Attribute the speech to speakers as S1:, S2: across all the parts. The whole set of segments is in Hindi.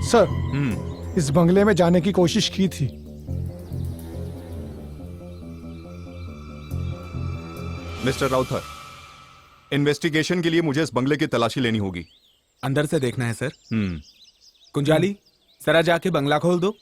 S1: सर, इस बंगले में जाने की कोशिश की थी।
S2: मिस्टर राउथर, इन्वेस्टिगेशन के लिए मुझे इस बंगले की तलाशी लेनी होगी।
S3: अंदर से देखना है सर। कुंजाली, जरा जाके बंगला खोल दो।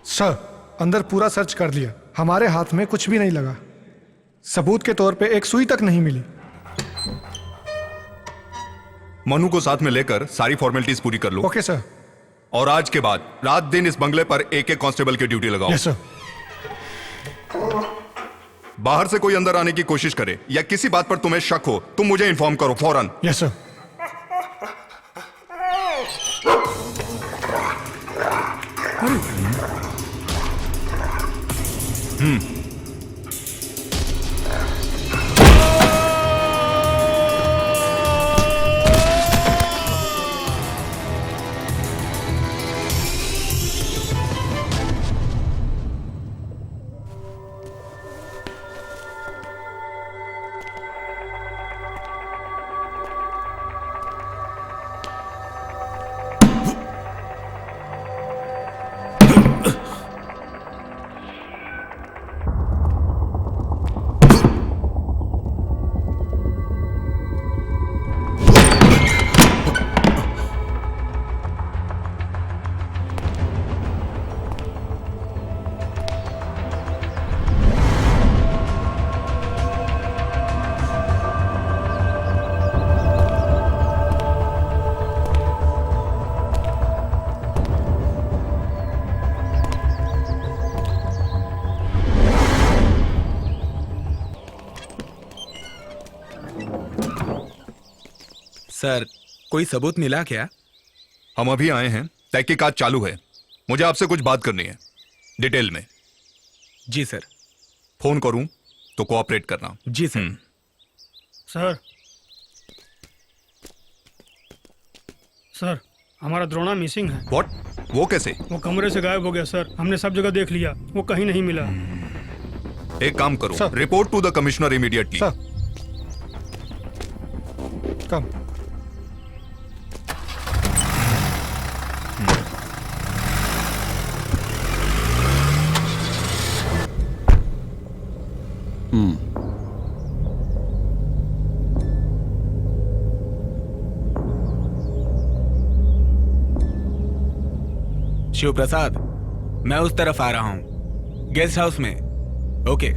S1: सर, अंदर पूरा सर्च कर लिया, हमारे हाथ में कुछ भी नहीं लगा। सबूत के तौर पे एक सुई तक नहीं मिली।
S2: मनु को साथ में लेकर सारी फॉर्मेलिटीज पूरी कर लो।
S1: Okay sir.
S2: और आज के बाद रात दिन इस बंगले पर एक एक कांस्टेबल की ड्यूटी लगाओ।
S1: Yes sir.
S2: बाहर से कोई अंदर आने की कोशिश करे या किसी बात पर तुम्हें शक हो, तुम मुझे इन्फॉर्म करो फौरन।
S1: Yes sir.
S3: सर, कोई सबूत मिला क्या?
S2: हम अभी आए हैं, तहकीकात चालू है। मुझे आपसे कुछ बात करनी है, डिटेल में।
S3: जी सर।
S2: फोन करूं तो कोऑपरेट करना।
S3: जी सर।
S4: सर, सर, हमारा द्रोणा मिसिंग है।
S2: व्हाट? वो कैसे?
S4: वो कमरे से गायब हो गया सर। हमने सब जगह देख लिया, वो कहीं नहीं मिला।
S2: एक काम करो,
S1: sir.
S2: Report to the commissioner immediately.
S1: Sir, come.
S3: Shiv Prasad, मैं उस तरफ आ रहा हूं, गेस्ट हाउस में। ओके।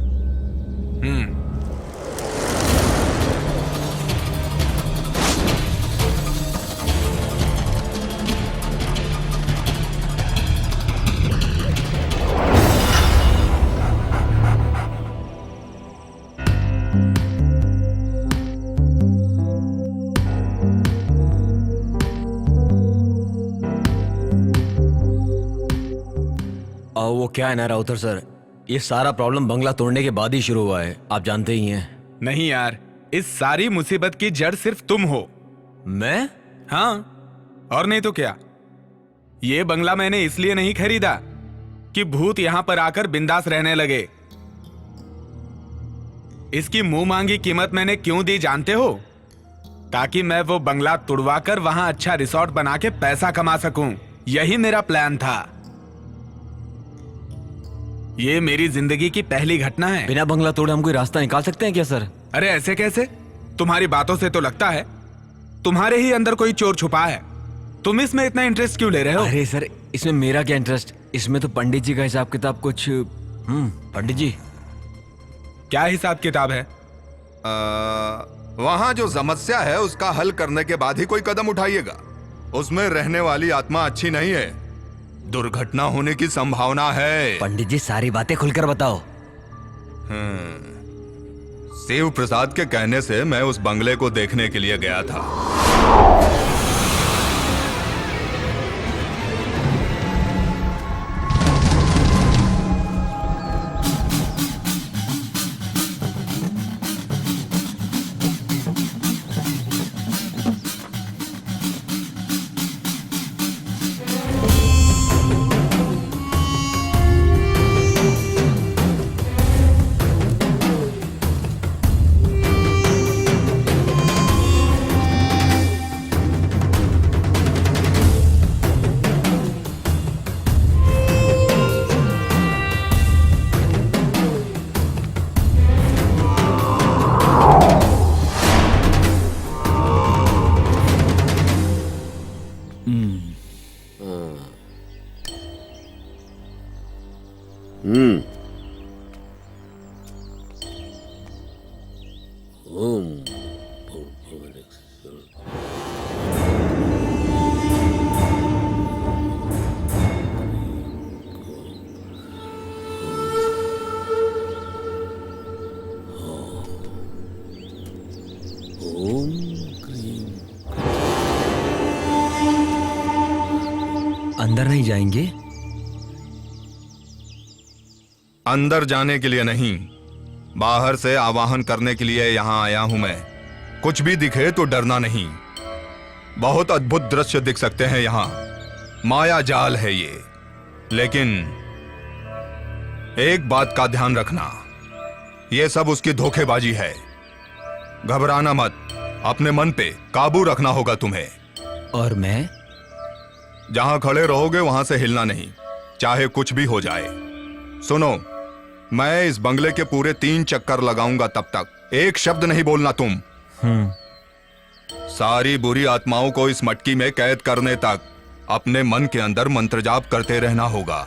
S5: वो क्या है ना राउतर सर, ये सारा प्रॉब्लम बंगला तोड़ने के बाद ही शुरू हुआ है, आप जानते ही हैं।
S3: नहीं यार, इस सारी मुसीबत की जड़ सिर्फ तुम हो।
S5: मैं?
S3: हाँ, और नहीं तो क्या। ये बंगला मैंने इसलिए नहीं खरीदा कि भूत यहां पर आकर बिंदास रहने लगे। इसकी मुंह मांगी कीमत मैंने क्यों दी जानते हो? ताकि मैं वो बंगला तुड़वाकर वहां अच्छा रिसोर्ट बना के पैसा कमा सकूं। यही मेरा प्लान था। ये मेरी जिंदगी की पहली घटना है।
S5: बिना बंगला तोड़े हम कोई रास्ता निकाल सकते हैं क्या सर?
S3: अरे ऐसे कैसे? तुम्हारी बातों से तो लगता है तुम्हारे ही अंदर कोई चोर छुपा है। तुम इसमें इतना इंटरेस्ट क्यों ले रहे हो?
S5: अरे सर, इसमें मेरा क्या इंटरेस्ट? इसमें तो पंडित जी का हिसाब किताब कुछ। पंडित जी।
S3: क्या हिसाब किताब है?
S2: वहां जो समस्या है उसका हल करने के बाद ही कोई कदम उठाइएगा। उसमें रहने वाली आत्मा अच्छी नहीं है, दुर्घटना होने की संभावना है।
S5: पंडित जी सारी बातें खुलकर बताओ।
S2: शिव प्रसाद के कहने से मैं उस बंगले को देखने के लिए गया था।
S5: अंदर नहीं जाएंगे?
S2: अंदर जाने के लिए नहीं, बाहर से आवाहन करने के लिए यहां आया हूं मैं। कुछ भी दिखे तो डरना नहीं। बहुत अद्भुत दृश्य दिख सकते हैं यहां, माया जाल है ये। लेकिन एक बात का ध्यान रखना, ये सब उसकी धोखेबाजी है। घबराना मत, अपने मन पे काबू रखना होगा तुम्हें।
S5: और मैं?
S2: जहां खड़े रहोगे वहां से हिलना नहीं, चाहे कुछ भी हो जाए। सुनो, मैं इस बंगले के पूरे 3 चक्कर लगाऊंगा, तब तक एक शब्द नहीं बोलना तुम। सारी बुरी आत्माओं को इस मटकी में कैद करने तक अपने मन के अंदर मंत्र जाप करते रहना होगा।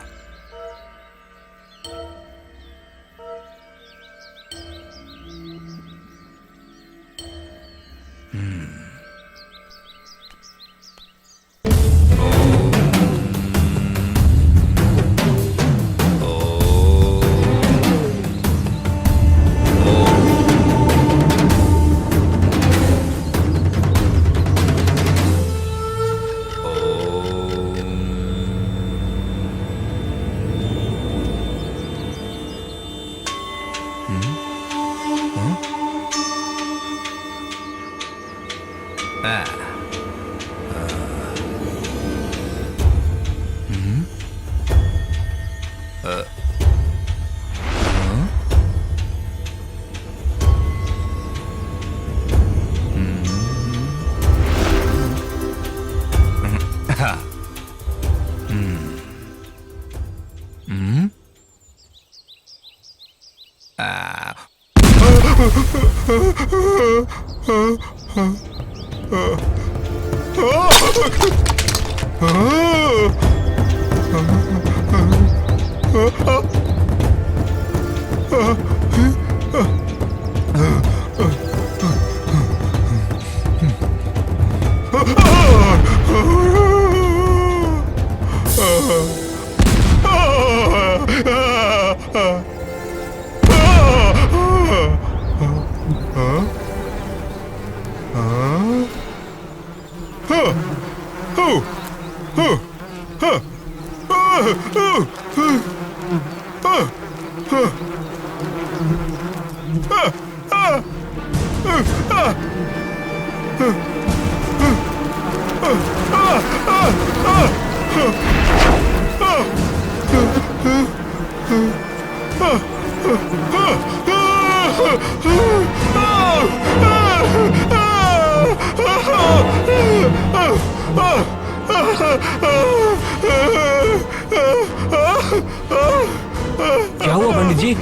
S5: जी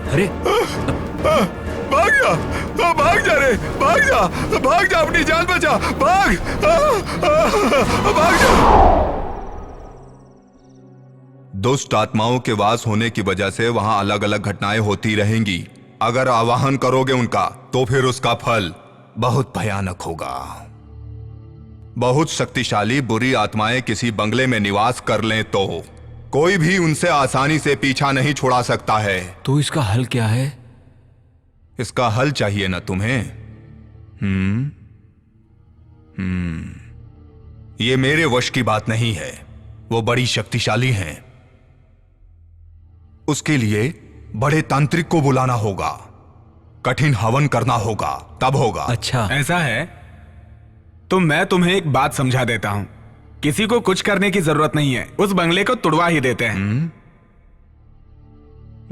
S5: अरे
S2: भाग जा, भाग जा रे, भाग जा, अपनी जान बचा, भाग जा। दुष्ट आत्माओं के वास होने की वजह से वहां अलग अलग घटनाएं होती रहेंगी। अगर आवाहन करोगे उनका तो फिर उसका फल बहुत भयानक होगा। बहुत शक्तिशाली बुरी आत्माएं किसी बंगले में निवास कर लें तो कोई भी उनसे आसानी से पीछा नहीं छुड़ा सकता है।
S5: तो इसका हल क्या है?
S2: इसका हल चाहिए ना तुम्हें? ये मेरे वश की बात नहीं है, वो बड़ी शक्तिशाली हैं। उसके लिए बड़े तांत्रिक को बुलाना होगा, कठिन हवन करना होगा, तब होगा।
S5: अच्छा
S3: ऐसा है तो मैं तुम्हें एक बात समझा देता हूं। किसी को कुछ करने की जरूरत नहीं है, उस बंगले को तुड़वा ही देते हैं।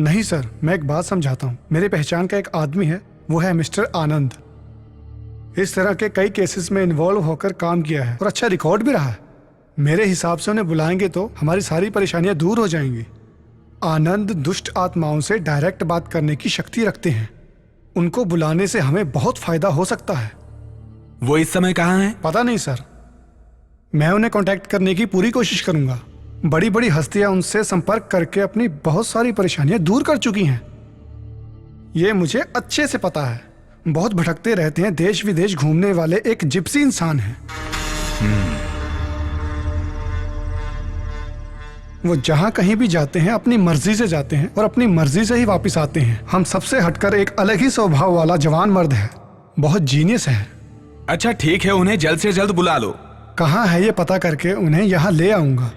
S1: नहीं सर, मैं एक बात समझाता हूँ। मेरे पहचान का एक आदमी है, वो है मिस्टर आनंद। इस तरह के कई केसेस में इन्वॉल्व होकर काम किया है और अच्छा रिकॉर्ड भी रहा है। मेरे हिसाब से उन्हें बुलाएंगे तो हमारी सारी परेशानियां दूर हो जाएंगी। आनंद दुष्ट आत्माओं से डायरेक्ट बात करने की शक्ति रखते हैं। उनको बुलाने से हमें बहुत फायदा हो सकता है।
S3: वो इस समय कहाँ है?
S1: पता नहीं सर, मैं उन्हें कांटेक्ट करने की पूरी कोशिश करूंगा। बड़ी बड़ी हस्तियां उनसे संपर्क करके अपनी बहुत सारी परेशानियां दूर कर चुकी हैं। ये मुझे अच्छे से पता है। बहुत भटकते रहते हैं, देश विदेश घूमने वाले एक जिप्सी इंसान हैं। वो जहां कहीं भी जाते हैं अपनी मर्जी से जाते हैं और अपनी मर्जी से ही वापस आते हैं। हम सबसे हटकर एक अलग ही स्वभाव वाला जवान मर्द है, बहुत जीनियस है।
S3: अच्छा ठीक है, उन्हें जल्द से जल्द बुला लो।
S1: कहाँ है ये पता करके उन्हें यहाँ ले आऊंगा।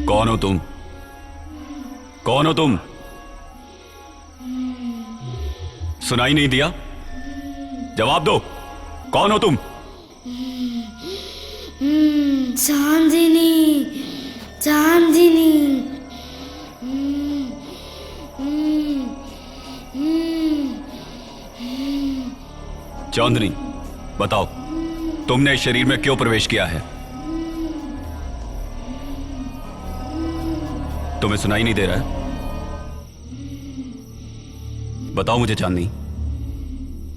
S6: कौन हो तुम? कौन हो तुम? सुनाई नहीं दिया? जवाब दो, कौन हो तुम?
S7: चांदनी, चांदनी।
S6: चांदनी, बताओ तुमने इस शरीर में क्यों प्रवेश किया है? तुम्हें सुनाई नहीं दे रहा है? बताओ मुझे चांदनी,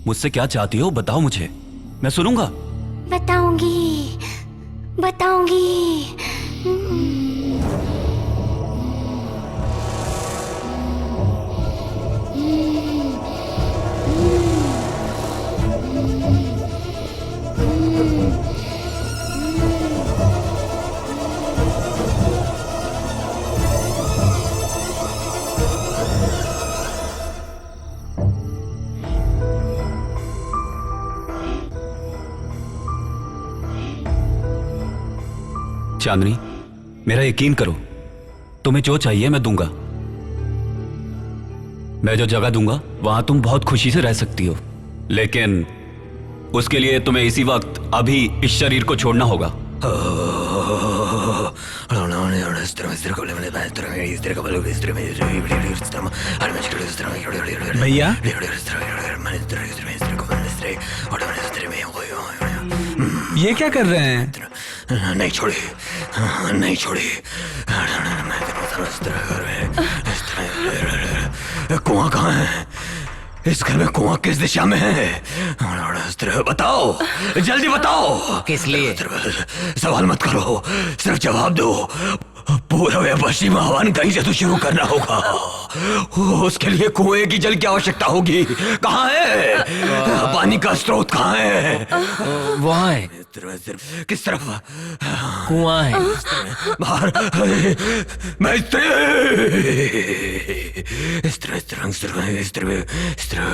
S6: मुझसे क्या चाहती हो? बताओ मुझे, मैं सुनूंगा।
S7: बताऊंगी, बताऊंगी।
S6: चांदनी, मेरा यकीन करो, तुम्हें जो चाहिए मैं दूंगा। मैं जो जगह दूंगा वहां तुम बहुत खुशी से रह सकती हो, लेकिन उसके लिए तुम्हें इसी वक्त अभी इस शरीर को छोड़ना होगा।
S3: भैया ये क्या कर रहे हैं?
S5: नहीं छोड़ी, नहीं छोड़ी। कुआं कहाँ है? इस घर में कुआं किस दिशा में है? बताओ, जल्दी बताओ।
S8: किस लिए?
S5: सवाल मत करो, सिर्फ जवाब दो। पूर्व या पश्चिम आह्वान कहीं से तो शुरू करना होगा। उसके लिए कुएं की जल की आवश्यकता होगी। कहाँ है? पानी का स्रोत कहाँ है?
S8: वहाँ है।
S5: किस तरफ?
S8: कुआं है।
S5: बाहर। मैं इस तरह इस तरह इस तरह इस तरह इस तरह इस तरह।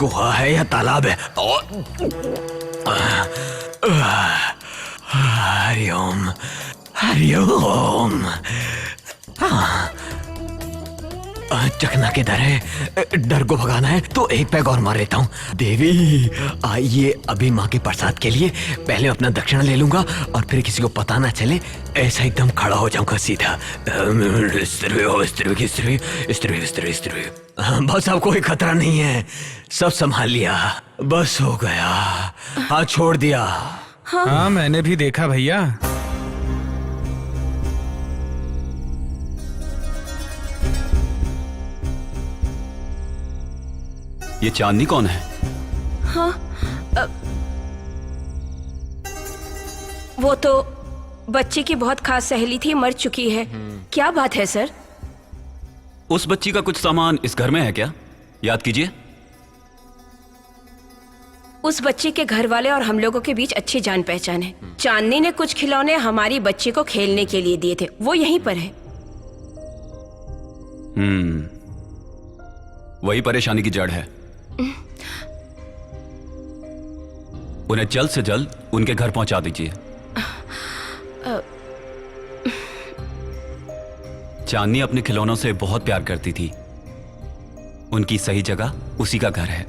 S5: कुआं है या तालाब है? हरिओम, हरिओम। चकना किधर है? डर को भगाना है तो एक पैग और मार लेता हूँ। देवी आइए, अभी माँ के प्रसाद के लिए पहले अपना दक्षिणा ले लूंगा और फिर किसी को पता ना चले, ऐसा एकदम खड़ा हो जाऊंगा सीधा। बस अब कोई खतरा नहीं है, सब संभाल लिया, बस हो गया। हाँ छोड़ दिया।
S3: हाँ मैंने भी देखा भैया।
S6: ये चांदनी कौन है?
S9: वो तो बच्ची की बहुत खास सहेली थी, मर चुकी है। क्या बात है सर?
S6: उस बच्ची का कुछ सामान इस घर में है क्या? याद कीजिए।
S9: उस बच्ची के घर वाले और हम लोगों के बीच अच्छी जान पहचान है। चांदनी ने कुछ खिलौने हमारी बच्ची को खेलने के लिए दिए थे, वो यहीं पर है।
S6: वही परेशानी की जड़ है। उन्हें जल्द से जल्द उनके घर पहुंचा दीजिए। चांदनी अपने खिलौनों से बहुत प्यार करती थी। उनकी सही जगह उसी का घर है।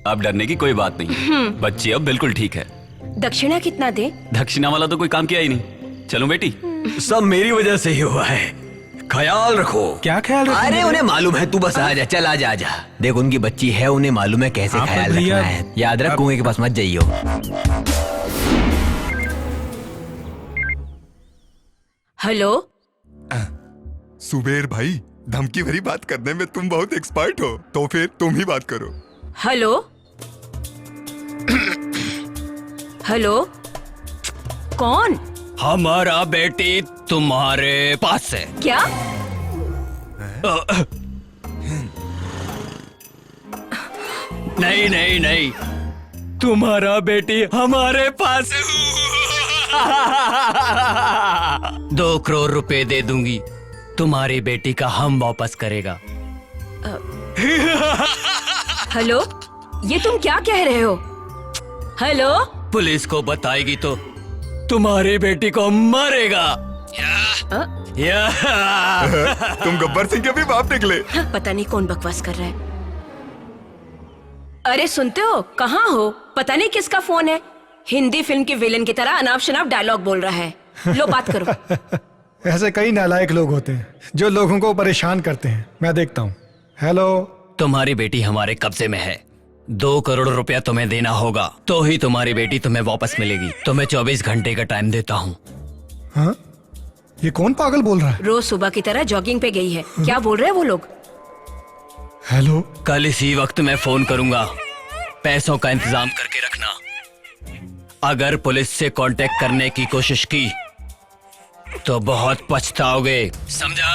S6: अब डरने की कोई बात नहीं, बच्ची अब बिल्कुल ठीक है।
S9: दक्षिणा कितना दे?
S6: दक्षिणा वाला तो कोई काम किया ही नहीं। चलो बेटी।
S5: सब मेरी वजह से ही हुआ है, ख्याल रखो।
S3: क्या ख्याल रखो?
S5: अरे उन्हें मालूम है, तू बस आ जा, चल आ जा, आ जा। देख उनकी बच्ची है, उन्हें मालूम है कैसे ख्याल रखना है। याद रख, कुएं के पास मत जाइयो।
S9: हेलो
S2: सुबेर भाई, धमकी भरी बात करने में तुम बहुत एक्सपर्ट हो, तो फिर तुम ही बात करो।
S9: हेलो हेलो, कौन?
S8: हमारा बेटी तुम्हारे पास है।
S9: क्या?
S8: नहीं नहीं नहीं, तुम्हारा बेटी हमारे पास है। 2 करोड़ रुपए दे दूंगी, तुम्हारी बेटी का हम वापस करेगा।
S9: हेलो, ये तुम क्या कह रहे हो? हेलो,
S8: पुलिस को बताएगी तो तुम्हारी बेटी को मारेगा।
S2: तुम गब्बर सिंह के भी बाप निकले।
S9: पता नहीं कौन बकवास कर रहा है। अरे सुनते हो, कहाँ हो? पता नहीं किसका फोन है। हिंदी फिल्म के विलन की तरह अनाप शनाप डायलॉग बोल रहा है। लो बात करो।
S1: ऐसे कई नालायक लोग होते हैं जो लोगों को परेशान करते हैं। मैं देखता हूँ। हेलो,
S8: तुम्हारी बेटी हमारे कब्जे में है। 2 करोड़ रुपया तुम्हें देना होगा, तो ही तुम्हारी बेटी तुम्हें वापस मिलेगी। तुम्हें 24 घंटे का टाइम देता हूँ।
S1: हाँ? ये कौन पागल बोल रहा है?
S9: रोज सुबह की तरह जॉगिंग पे गई है। क्या बोल रहे हैं वो लोग?
S1: हेलो,
S8: कल इसी वक्त मैं फोन करूंगा, पैसों का इंतजाम करके रखना। अगर पुलिस से कांटेक्ट करने की कोशिश की तो बहुत पछताओगे, समझा?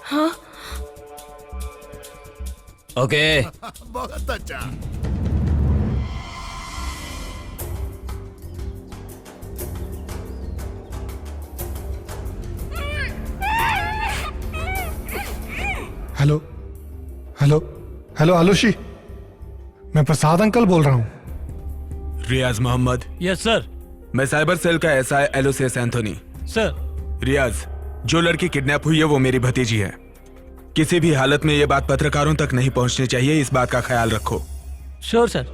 S9: हाँ?
S8: ओके।
S2: बहुत अच्छा।
S1: हेलो, हेलो, हेलो आलूशी, मैं प्रसाद अंकल बोल रहा हूँ।
S3: रियाज मोहम्मद।
S4: Yes sir.
S3: मैं साइबर सेल का SI Aloysius Anthony.
S4: Sir.
S3: Riyaz, जो लड़की किडनैप हुई है वो मेरी भतीजी है। किसी भी हालत में ये बात पत्रकारों तक नहीं पहुंचनी चाहिए, इस बात का ख्याल रखो।
S4: Sure sir.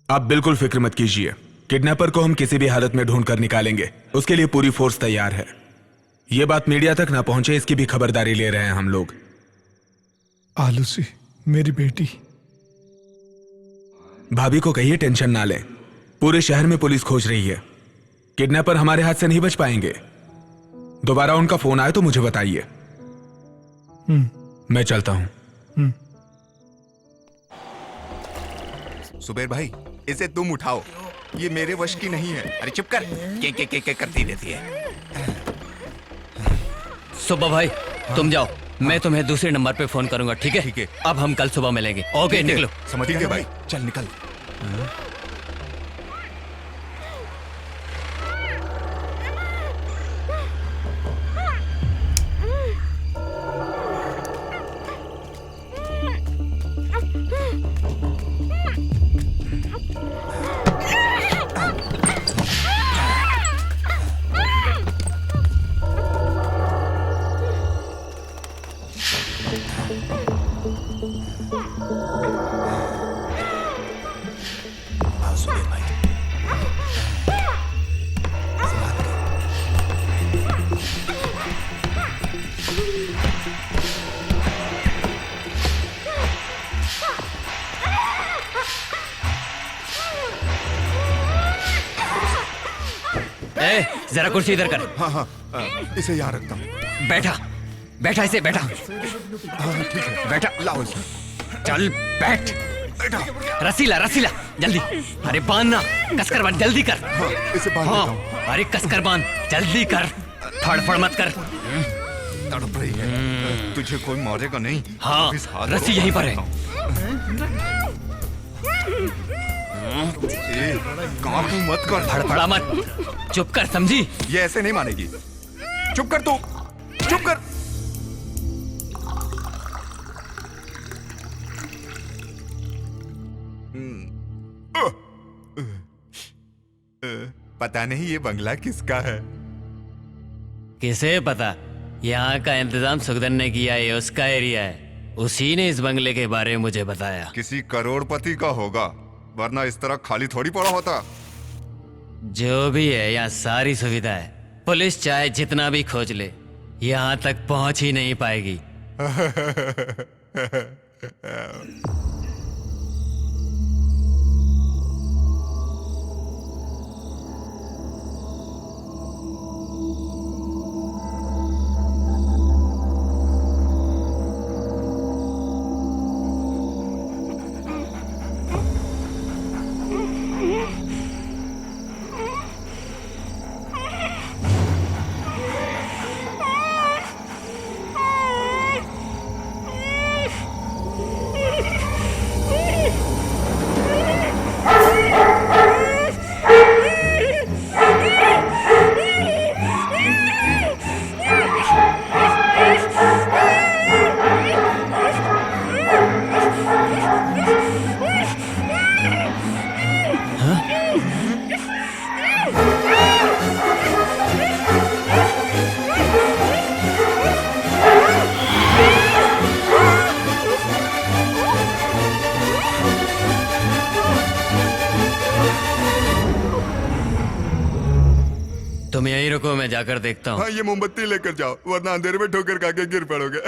S3: आप बिल्कुल फिक्र मत कीजिए, किडनैपर को हम किसी भी हालत में ढूंढ कर निकालेंगे। उसके लिए पूरी फोर्स तैयार है। ये बात मीडिया तक ना पहुंचे, इसकी भी खबरदारी ले रहे हैं हम लोग।
S1: आलूसी, मेरी बेटी।
S3: भाभी को कहिए टेंशन ना ले, पूरे शहर में पुलिस खोज रही है। किडनैपर हमारे हाथ से नहीं बच पाएंगे। दोबारा उनका फोन आए तो मुझे बताइए। मैं चलता हूं।
S2: सुबेर भाई, इसे तुम उठाओ, ये मेरे वश की नहीं है।
S5: अरे चुप कर, के करती रहती है।
S8: सुब्बा भाई तुम जाओ, मैं तुम्हें दूसरे नंबर पे फोन करूंगा, ठीक है?
S2: ठीक है।
S8: अब हम कल सुबह मिलेंगे। ओके, निकलो।
S2: समझ गए भाई, चल निकल।
S8: ए, जरा कुर्सी इधर कर।
S2: हाँ हाँ, इसे यहाँ रखता हूँ।
S8: बैठा बैठा, इसे बैठा।
S2: हाँ ठीक है,
S8: बैठा।
S2: लाओ इसे।
S8: चल बैठ। रसीला रसीला, जल्दी। अरे बांधना, कसकर बांध, जल्दी कर।
S2: हाँ, इसे बांध देता हूँ।
S8: हाँ, अरे कसकर बांध, जल्दी कर। फड़फड़ मत कर।
S2: तड़प रही है, तुझे कोई मारेगा नहीं।
S8: हाँ,
S2: इस हाथ
S8: रस्सी
S2: को
S8: यहीं पर है।
S2: काबू मत कर।
S8: फड़फड़ा मत, चुप कर, समझी?
S2: ये ऐसे नहीं मानेगी। चुप कर तू, चुप कर। पता नहीं ये बंगला किसका है।
S8: किसे पता? यहाँ का इंतजाम सुखदन ने किया है, उसका एरिया है। उसी ने इस बंगले के बारे में मुझे बताया।
S2: किसी करोड़पति का होगा, वरना इस तरह खाली थोड़ी पड़ा होता।
S8: जो भी है, यहाँ सारी सुविधा है। पुलिस चाहे जितना भी खोज ले, यहाँ तक पहुंच ही नहीं पाएगी। तुम यहीं रुको, मैं जाकर देखता हूँ।
S2: हाँ, ये मोमबत्ती लेकर जाओ, वरना अंधेरे में ठोकर खा के गिर पड़ोगे।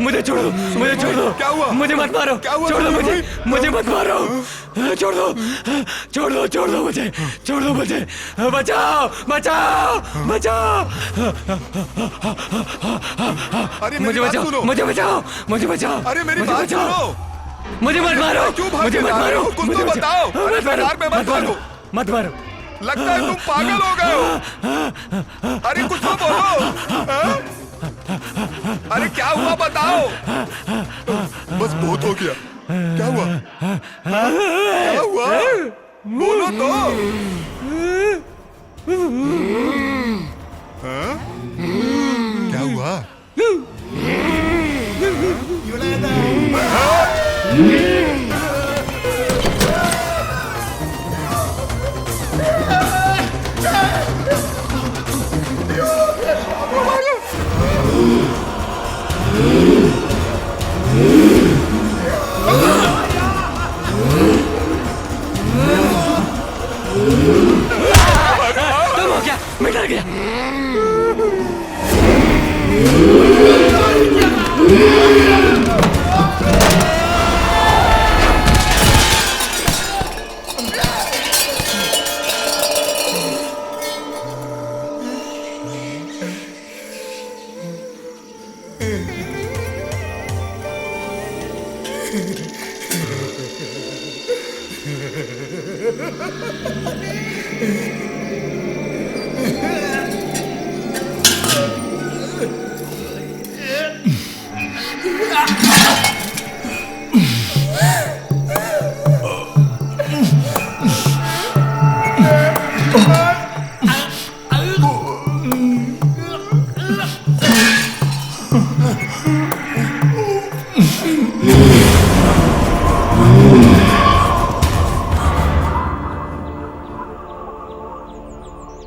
S5: मुझे छोड़ दो, मुझे छोड़ दो।
S2: क्या हुआ?
S5: मुझे मत मारो,
S2: क्या हुआ
S5: छोड़ दो
S2: तुम्हें
S5: मुझे, मुझे मत मारो, छोड़ दो, छोड़ दो, छोड़ दो मुझे, छोड़ दो मुझे, बचाओ, बचाओ, बचाओ।
S2: अरे मेरी
S5: मुझे
S2: बात
S5: बचाओ,
S2: सुनो।
S5: मुझे बचाओ, मुझे बचाओ।
S2: अरे मेरी
S5: मुझे
S2: बात
S5: बचाओ।
S2: सुनो।
S5: मुझे मत मारो,
S2: क्यों भाग
S5: मुझे
S2: के
S5: मत
S2: जा रहे
S5: मारो,
S2: हो? कुछ
S5: मुझे
S2: तो
S5: बचाओ।
S2: बताओ। अरे
S5: मत मारो,
S2: सरकार में मत
S5: मत मारो,
S2: भागो।
S5: मत मारो।
S2: लगता है तुम पागल हो गए हो। अरे कुछ तो बोलो। हाँ? अरे क्या हुआ बताओ। बस बहुत हो गया। क्या हुआ? क्या हुआ? बोलो तो। हाँ? क्या हुआ?
S5: तुम हो क्या? मैं डर गया।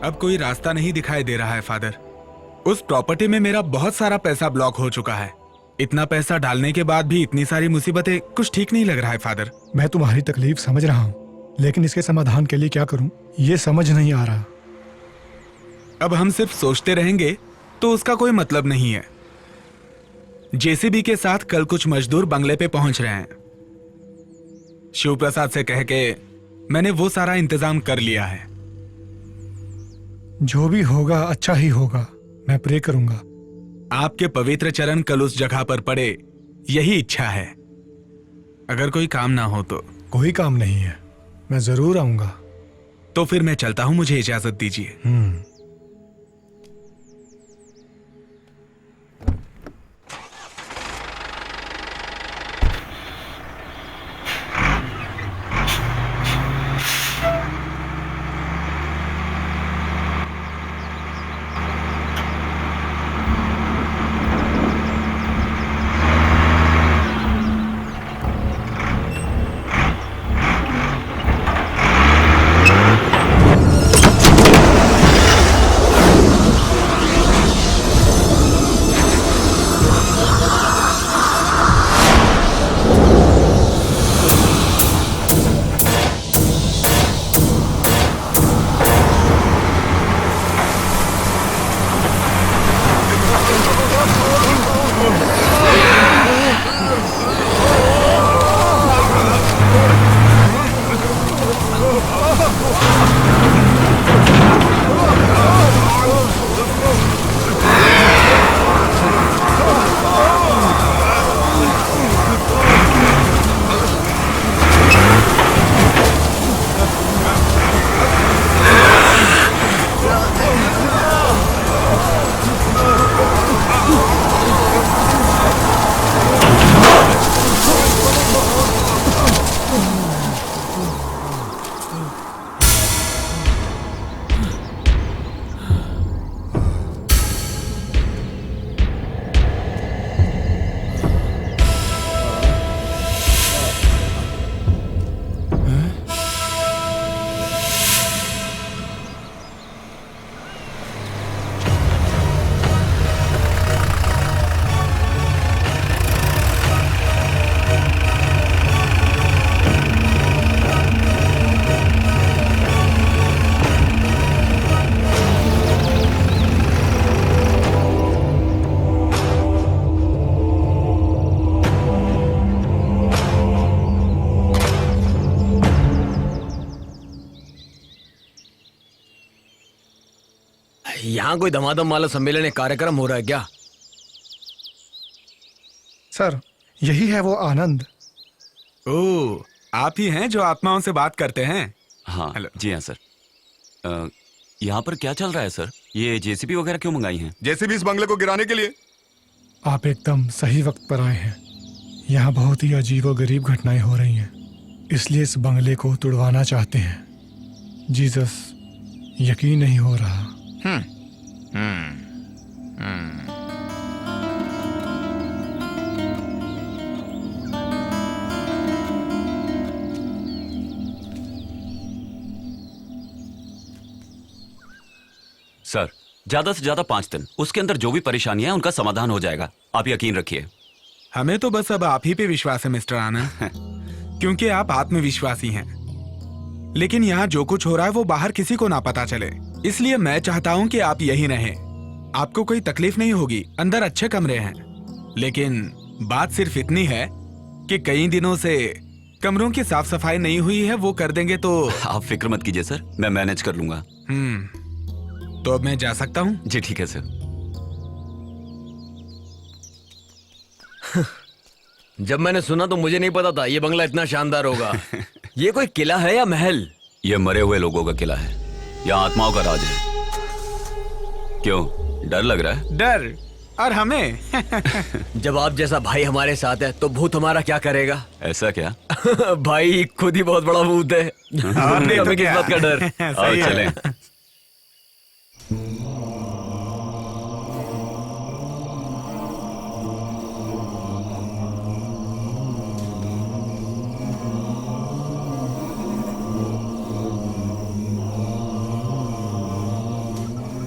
S3: अब कोई रास्ता नहीं दिखाई दे रहा है फादर। उस प्रॉपर्टी में मेरा बहुत सारा पैसा ब्लॉक हो चुका है। इतना पैसा डालने के बाद भी इतनी सारी मुसीबतें, कुछ ठीक नहीं लग रहा है फादर।
S1: मैं तुम्हारी तकलीफ समझ रहा हूँ, लेकिन इसके समाधान के लिए क्या करूँ ये समझ नहीं आ रहा।
S3: अब हम सिर्फ सोचते रहेंगे तो उसका कोई मतलब नहीं है। जेसीबी के साथ कल कुछ मजदूर बंगले पे पहुंच रहे हैं। शिव प्रसाद से कह के मैंने वो सारा इंतजाम कर लिया है।
S1: जो भी होगा अच्छा ही होगा। मैं प्रे करूंगा।
S3: आपके पवित्र चरण कल उस जगह पर पड़े, यही इच्छा है। अगर कोई काम ना हो तो।
S1: कोई काम नहीं है, मैं जरूर आऊंगा।
S3: तो फिर मैं चलता हूं, मुझे इजाजत दीजिए।
S5: यहाँ कोई धमाधम वाला सम्मेलन एक कार्यक्रम हो रहा है क्या?
S1: सर, यही है वो आनंद।
S3: ओ, आप ही हैं जो आत्माओं से बात करते हैं?
S6: हाँ
S3: हेलो।
S6: जी हाँ सर। यहाँ पर क्या चल रहा है सर? ये जेसीबी वगैरह क्यों मंगाई हैं?
S2: जैसे भी इस बंगले को गिराने के लिए।
S1: आप एकदम सही वक्त पर आए हैं। यहाँ बहुत ही अजीब और गरीब घटनाएं हो रही हैं, इसलिए इस बंगले को तुड़वाना चाहते हैं। जीसस, यकीन नहीं हो रहा।
S6: सर ज्यादा से ज्यादा 5 दिन, उसके अंदर जो भी परेशानियां हैं उनका समाधान हो जाएगा, आप यकीन रखिए।
S3: हमें तो बस अब आप ही पे विश्वास है मिस्टर आनंद, क्योंकि आप आत्मविश्वासी हैं। लेकिन यहाँ जो कुछ हो रहा है वो बाहर किसी को ना पता चले, इसलिए मैं चाहता हूँ कि आप यही रहें। आपको कोई तकलीफ नहीं होगी, अंदर अच्छे कमरे हैं। लेकिन बात सिर्फ इतनी है कि कई दिनों से कमरों की साफ सफाई नहीं हुई है, वो कर देंगे तो।
S6: आप फिक्र मत कीजिए सर, मैं मैनेज कर लूंगा।
S3: तो अब मैं जा सकता हूँ?
S6: जी ठीक है सर।
S5: जब मैंने सुना तो मुझे नहीं पता था ये बंगला इतना शानदार होगा। ये कोई किला है या महल?
S6: ये मरे हुए लोगों का किला है, यहाँ आत्माओं का राज है। क्यों, डर लग रहा है?
S3: डर? और हमें?
S5: जब आप जैसा भाई हमारे साथ है तो भूत हमारा क्या करेगा?
S6: ऐसा क्या?
S5: भाई खुद ही बहुत बड़ा भूत है।
S3: नहीं तो
S5: हमें किस
S3: क्या?
S5: बात का डर?
S6: और
S3: सही है।
S6: चलें।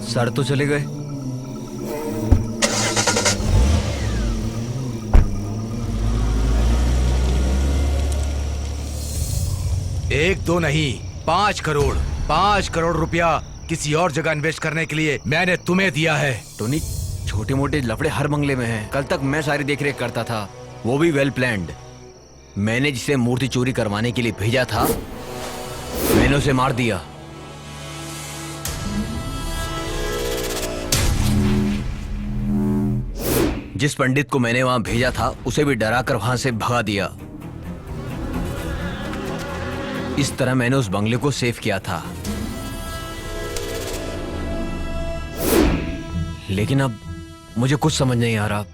S5: सर तो चले गए।
S10: एक दो नहीं, 5 करोड़, 5 करोड़ रुपया किसी और जगह इन्वेस्ट करने के लिए मैंने तुम्हें दिया है।
S5: टोनी, छोटे मोटे लफड़े हर बंगले में हैं। कल तक मैं सारी देखरेख करता था, वो भी वेल प्लान्ड। मैंने जिसे मूर्ति चोरी करवाने के लिए भेजा था, मैंने उसे मार दिया। जिस पंडित को मैंने वहां भेजा था, उसे भी डराकर वहां से भगा दिया। इस तरह मैंने उस बंगले को सेव किया था। लेकिन अब मुझे कुछ समझ नहीं आ रहा।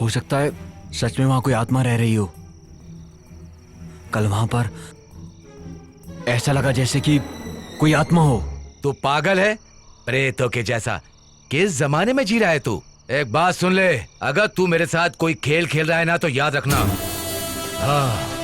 S5: हो सकता है सच में वहां कोई आत्मा रह रही हो। कल वहां पर ऐसा लगा जैसे कि कोई आत्मा हो।
S10: तू पागल है? प्रेतों के जैसा। किस जमाने में जी रहा है तू? एक बात सुन ले, अगर तू मेरे साथ कोई खेल खेल रहा है ना तो याद रखना। हाँ।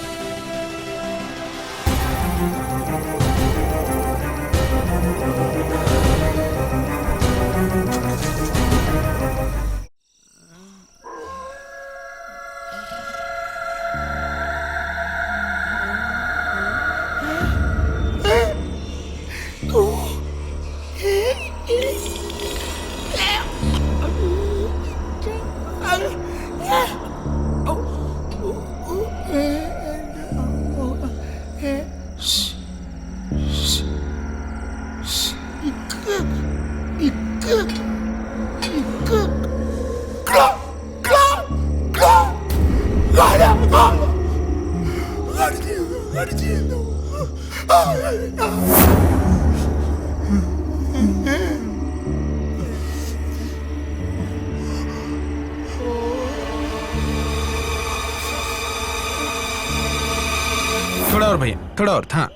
S3: थोड़ा और भैया, थोड़ा और। हाँ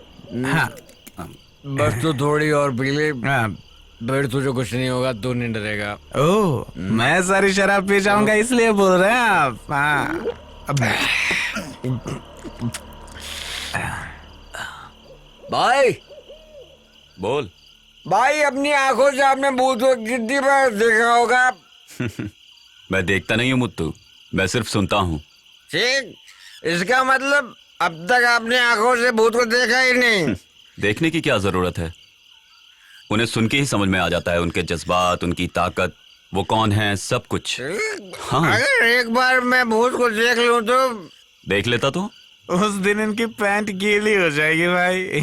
S3: हाँ,
S5: बस तो थोड़ी और बिजली,
S3: हाँ।
S5: फिर तुझे कुछ नहीं होगा, तू नहीं डरेगा।
S3: ओ, मैं सारी शराब पी जाऊंगा इसलिए बोल रहे हैं आप? हाँ। अब
S5: भाई,
S6: बोल।
S5: भाई अपनी आंखों से आपने भूत को कितनी बार देखा होगा?
S6: मैं देखता नहीं हूँ मुत्तू, मैं सिर्फ सुनता हूँ।
S5: ठीक, इसका मतलब अब तक आपने आंखों से भूत को देखा ही नहीं।
S6: देखने की क्या जरूरत है, उन्हें सुन के ही समझ में आ जाता है, उनके जज्बात, उनकी ताकत, वो कौन है, सब कुछ। हाँ।
S5: अगर एक बार मैं भूत को देख लूं तो?
S6: देख लेता तो
S3: उस दिन इनकी पैंट गीली हो जाएगी भाई।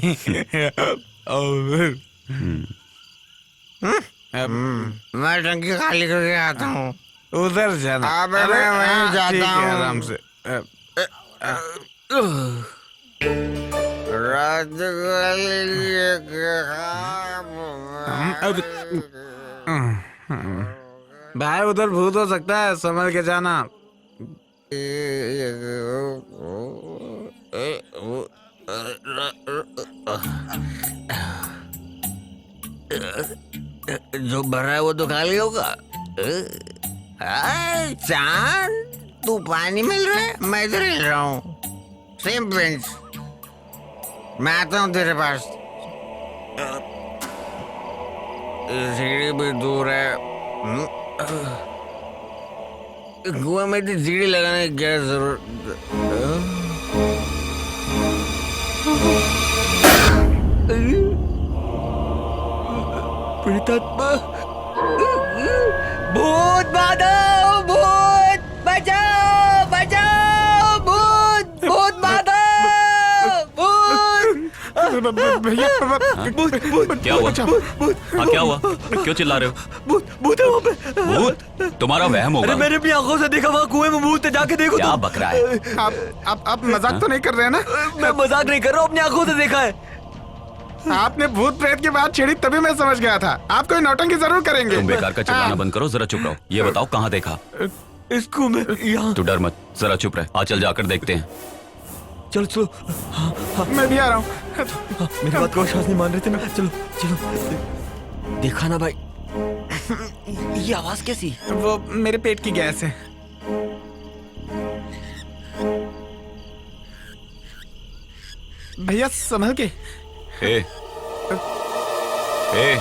S11: मैं टंकी खाली करके आता हूँ।
S3: उधर जाना।
S11: अबे मैं वहीं जाता
S3: ठीक है,
S11: हूँ।
S3: आराम से।
S11: रात
S3: भाई उधर भूत हो सकता है, संभल के जाना।
S11: जो भरा है वो तो खाली होगा। चांद, तू पानी मिल रहा है, मैं इधर हिल रहा हूँ। Same bench. मैं आता हूँ तेरे पास। सीढ़ी भी दूर है। कुएं में तो सीढ़ी लगाने की क्या जरूरत?
S5: प्रेतात्मा, भूत माधव, भूत बचाओ, बचाओ, भूत, भूत माधव, भूत।
S1: भैया
S6: क्या हुआ? हाँ, क्या हुआ? क्यों चिल्ला रहे हो?
S5: भूत, भूत है वहाँ पे।
S6: भूत? तुम्हारा वहम होगा।
S5: अरे मैंने अपनी आंखों से देखा, वहाँ कुएं में भूत है, जाके देखो।
S6: क्या बक रहा है?
S1: आप मजाक तो नहीं कर रहे हैं ना?
S5: मैं मजाक नहीं कर रहा हूँ, अपनी आंखों से देखा है।
S1: आपने भूत प्रेत की बात छेड़ी तभी मैं समझ गया था। आप कोई नौटंकी जरूर करेंगे।
S6: तुम बेकार का चिल्लाना बंद करो, जरा चुप रहो। ये बताओ कहाँ देखा?
S5: इसको मैं यहाँ।
S6: तू डर मत, जरा चुप रह। चल जाकर देखते हैं।
S5: चलो चलो।
S1: मैं भी आ रहा हूँ।
S5: मेरी बात को विश्वास नहीं मान रहे थे ना। चलो चलो। देखा ना भाई, ये आवाज कैसी?
S3: वो मेरे पेट की गैस है। भैया संभल के।
S6: ए, ए,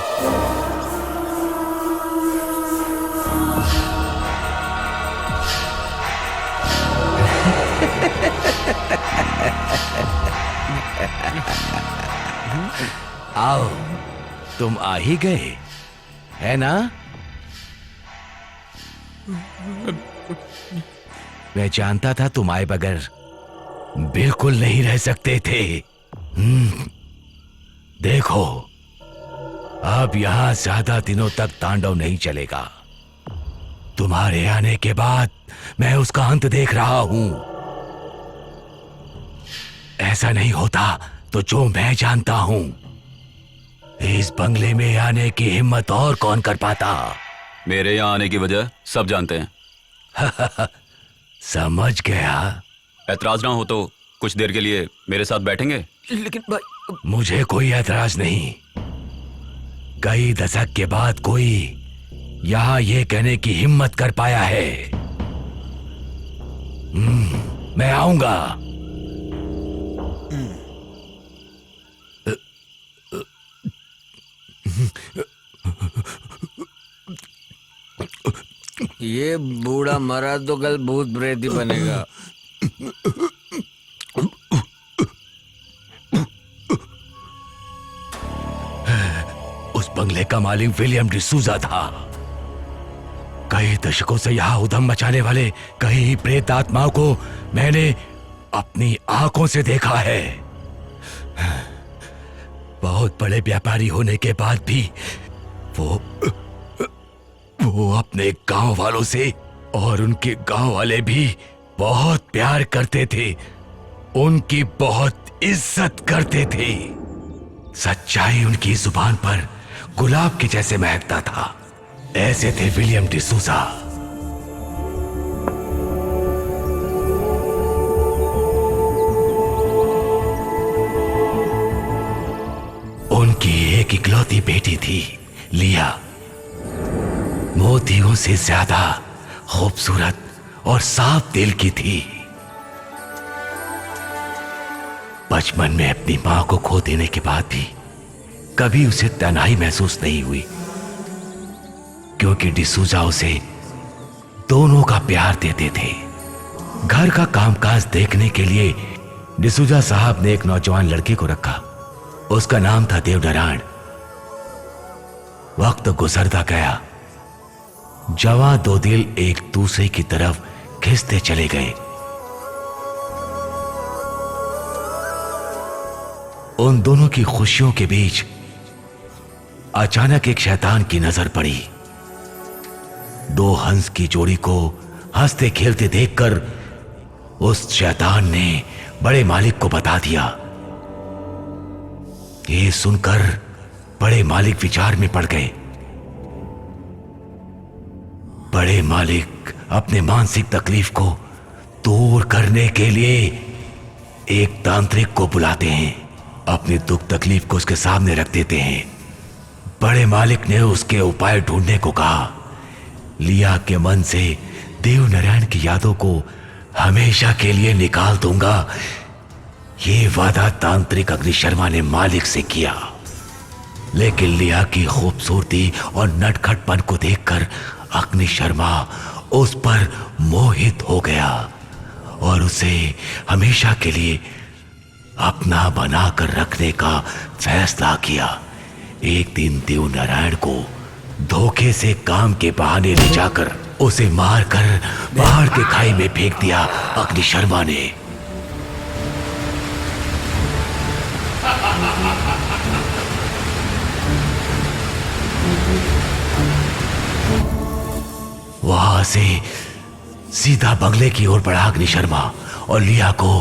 S10: आओ, तुम आ ही गए, है ना? मैं जानता था तुम आए बगैर बिल्कुल नहीं रह सकते थे। देखो, अब यहां ज्यादा दिनों तक तांडव नहीं चलेगा। तुम्हारे आने के बाद मैं उसका अंत देख रहा हूं। ऐसा नहीं होता तो जो मैं जानता हूं, इस बंगले में आने की हिम्मत और कौन कर पाता?
S6: मेरे यहाँ आने की वजह सब जानते हैं।
S10: समझ गया।
S6: ऐतराज ना हो तो कुछ देर के लिए मेरे साथ बैठेंगे?
S5: लेकिन भाई,
S10: मुझे कोई ऐतराज नहीं। कई दशक के बाद कोई यहां ये कहने की हिम्मत कर पाया है। मैं आऊंगा।
S11: ये बूढ़ा मरा तो कल भूत प्रेत ही बनेगा।
S10: उस बंगले का मालिक विलियम डिसूजा था। कई दशकों से यहां उधम मचाने वाले कई प्रेत आत्माओं को मैंने अपनी आंखों से देखा है। बहुत बड़े व्यापारी होने के बाद भी वो अपने गांव वालों से और उनके गांव वाले भी बहुत प्यार करते थे, उनकी बहुत इज्जत करते थे। सच्चाई उनकी जुबान पर गुलाब के जैसे महकता था। ऐसे थे विलियम डिसूजा। उनकी एक इकलौती बेटी थी, लिया। मोतियों से ज्यादा खूबसूरत और साफ दिल की थी। बचपन में अपनी मां को खो देने के बाद भी कभी उसे तन्हाई महसूस नहीं हुई, क्योंकि डिसूजा उसे दोनों का प्यार देते थे। घर का कामकाज देखने के लिए डिसूजा साहब ने एक नौजवान लड़के को रखा। उसका नाम था देवनारायण। वक्त गुजरता गया, जवां दो दिल एक दूसरे की तरफ खिंचते चले गए। उन दोनों की खुशियों के बीच अचानक एक शैतान की नजर पड़ी। दो हंस की जोड़ी को हंसते खेलते देखकर उस शैतान ने बड़े मालिक को बता दिया। ये सुनकर बड़े मालिक विचार में पड़ गए। बड़े मालिक अपने मानसिक तकलीफ को दूर करने के लिए एक तांत्रिक को बुलाते हैं, अपनी दुख तकलीफ को उसके सामने रख देते हैं। बड़े मालिक ने उसके उपाय ढूंढने को कहा। लिया के मन से देव नारायण की यादों को हमेशा के लिए निकाल दूंगा, ये वादा तांत्रिक अग्नि शर्मा ने मालिक से किया। लेकिन लिया की खूबसूरती और नटखटपन को देखकर अग्नि शर्मा उस पर मोहित हो गया और उसे हमेशा के लिए अपना बनाकर रखने का फैसला किया। एक दिन देव नारायण को धोखे से काम के बहाने ले जाकर उसे मारकर पहाड़ के खाई में फेंक दिया अग्नि शर्मा ने। वहां से सीधा बंगले की ओर बढ़ा अग्नि शर्मा और लिया को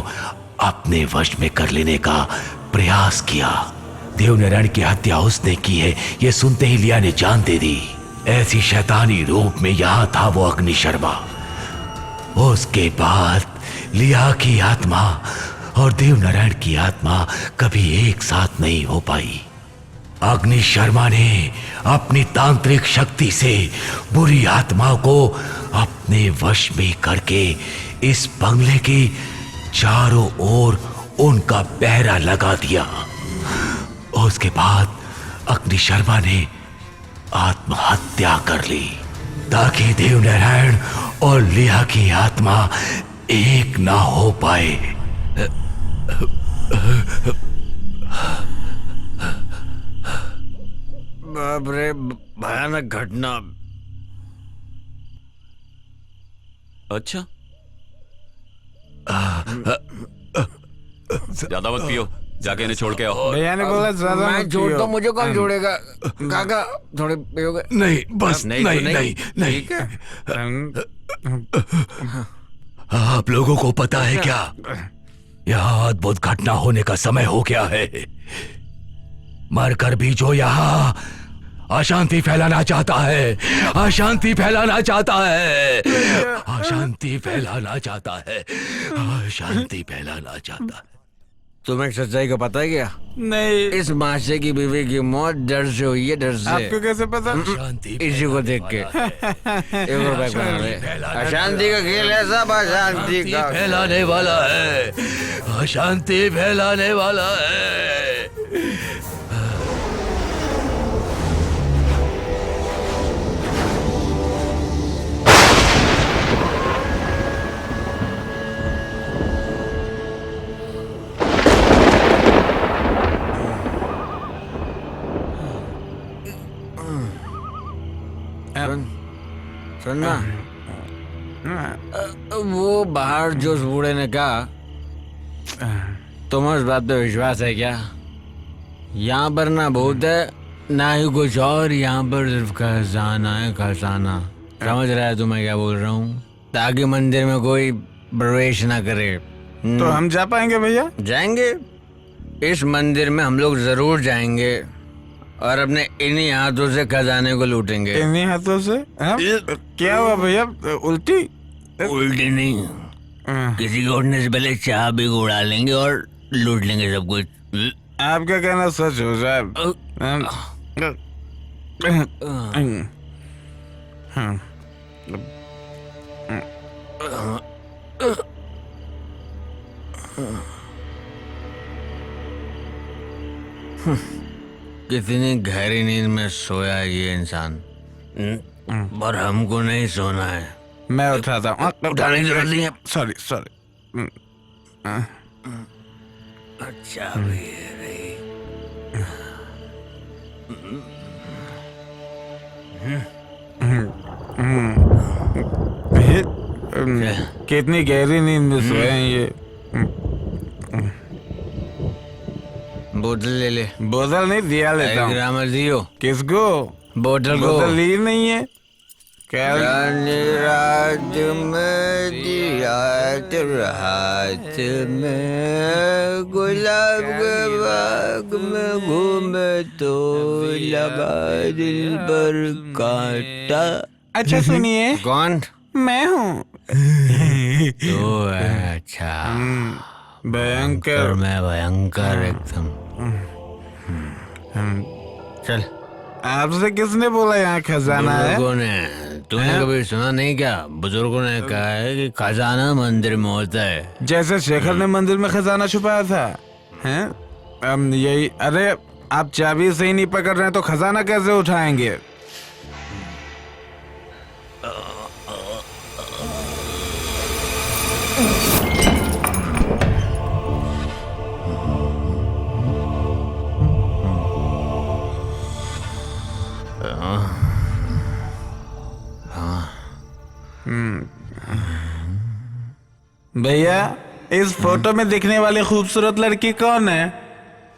S10: अपने वश में कर लेने का प्रयास किया। देवनारायण की हत्या उसने की है, यह सुनते ही लिया ने जान दे दी। ऐसी शैतानी रूप में यहां था वो अग्नि शर्मा। उसके बाद लिया की आत्मा और देवनारायण की आत्मा कभी एक साथ नहीं हो पाई। अग्नि शर्मा ने अपनी तांत्रिक शक्ति से बुरी आत्माओं को अपने वश में करके इस बंगले के चारों ओर उनका पहरा लगा दिया। उसके बाद अग्नि शर्मा ने आत्महत्या कर ली ताकि देवनारायण और लिया की आत्मा एक ना हो पाए।
S11: बाप रे, भयानक घटना।
S6: अच्छा, ज्यादा मत पियो, जाके इन्हें छोड़ के आओ।
S3: भैया ने बोला ज्यादा
S11: मैं
S3: मत
S11: छोड़
S3: पियो।
S11: तो मुझे कौन छोड़ेगा? काका थोड़े पियोगे?
S10: नहीं, बस नहीं, नहीं, नहीं।
S11: ठीक है।
S10: आप लोगों को पता है क्या, यहाँ अद्भुत घटना होने का समय हो गया है। मरकर भी जो यहाँ अशांति फैलाना चाहता है, अशांति फैलाना चाहता है, अशांति फैलाना चाहता है, अशांति फैलाना चाहता है।
S11: तुम्हें सच्चाई का पता है क्या?
S3: नहीं,
S11: इस माशे की बीवी की मौत डर से हुई है, डर से।
S3: आपको कैसे पता?
S11: इसी को देख के अशांति का खेल है, सब अशांति का
S10: फैलाने वाला है, अशांति फैलाने वाला है।
S11: सुनना, वो बाहर जो उस बूढ़े ने कहा, तुम्हें उस बात पे विश्वास है क्या? यहाँ पर ना भूत है ना ही कुछ और, यहाँ पर सिर्फ खजाना है, खजाना। समझ रहा है तुम्हें क्या बोल रहा हूँ? ताकि मंदिर में कोई प्रवेश ना करे।
S3: तो हम जा पाएंगे भैया?
S11: जाएंगे, इस मंदिर में हम लोग जरूर जाएंगे और अपने इन्हीं हाथों से खजाने को लूटेंगे।
S3: इन्हीं हाथों से? क्या हुआ भैया, उल्टी?
S11: उल्टी नहीं, किसी को उठने से पहले चाह भी उड़ा लेंगे और लूट लेंगे सब कुछ।
S3: आपका कहना सच हो साहब।
S11: कितनी गहरी नींद में सोया है ये इंसान, पर हमको नहीं सोना है।
S3: मैं उठाता हूँ।
S11: उठाने की जरूरत नहीं है।
S3: Sorry sorry.
S11: अच्छा भी है रे।
S3: कितनी गहरी नींद में सोए हैं ये।
S11: बोतल ले ले।
S3: बोतल नहीं दिया लेता हूँ।
S11: ग्रामर दियो।
S3: किसको?
S11: बोतल को।
S3: बोतल ली नहीं है क्या?
S11: रात में दिया हाथ में गुलाब के बाग में घूमे तो लगा दिल पर कांटा।
S3: अच्छा सुनिए,
S11: कौन?
S3: मैं हूँ।
S11: तो अच्छा
S3: भयंकर।
S11: मैं भयंकर एकदम। चल।
S3: आपसे किसने बोला यहाँ खजाना है?
S11: बुजुर्गों ने। तूने कभी सुना नहीं क्या? बुजुर्गों ने कहा है कि खजाना मंदिर में होता है।
S3: जैसे शेखर ने मंदिर में खजाना छुपाया था, हैं? यही। अरे आप चाबी सही नहीं पकड़ रहे हैं तो खजाना कैसे उठाएंगे? भैया, इस फोटो में दिखने वाली खूबसूरत लड़की कौन है?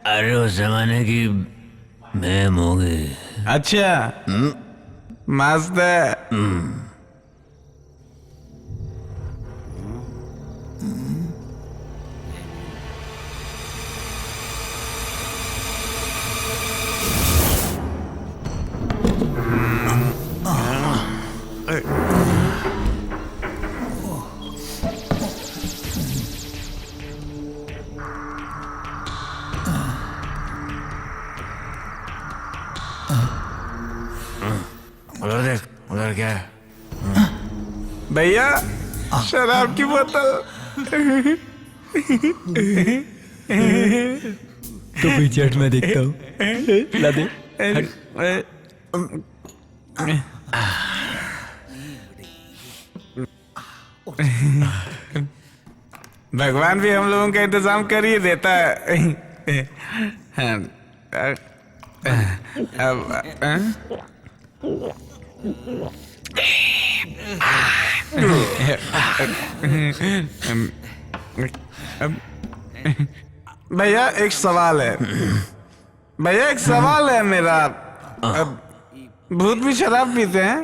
S11: अरे उस जमाने की मैम होगी।
S3: अच्छा, मस्त है।
S11: उधर देख, उधर क्या है?
S3: भैया, शराब की बोतल।
S11: तो पीछे हट, मैं देखता हूँ। ला दे।
S3: भगवान भी हम लोगों का इंतजाम कर ही देता है। भैया एक सवाल है। भैया एक सवाल है मेरा। भूत भी शराब पीते हैं?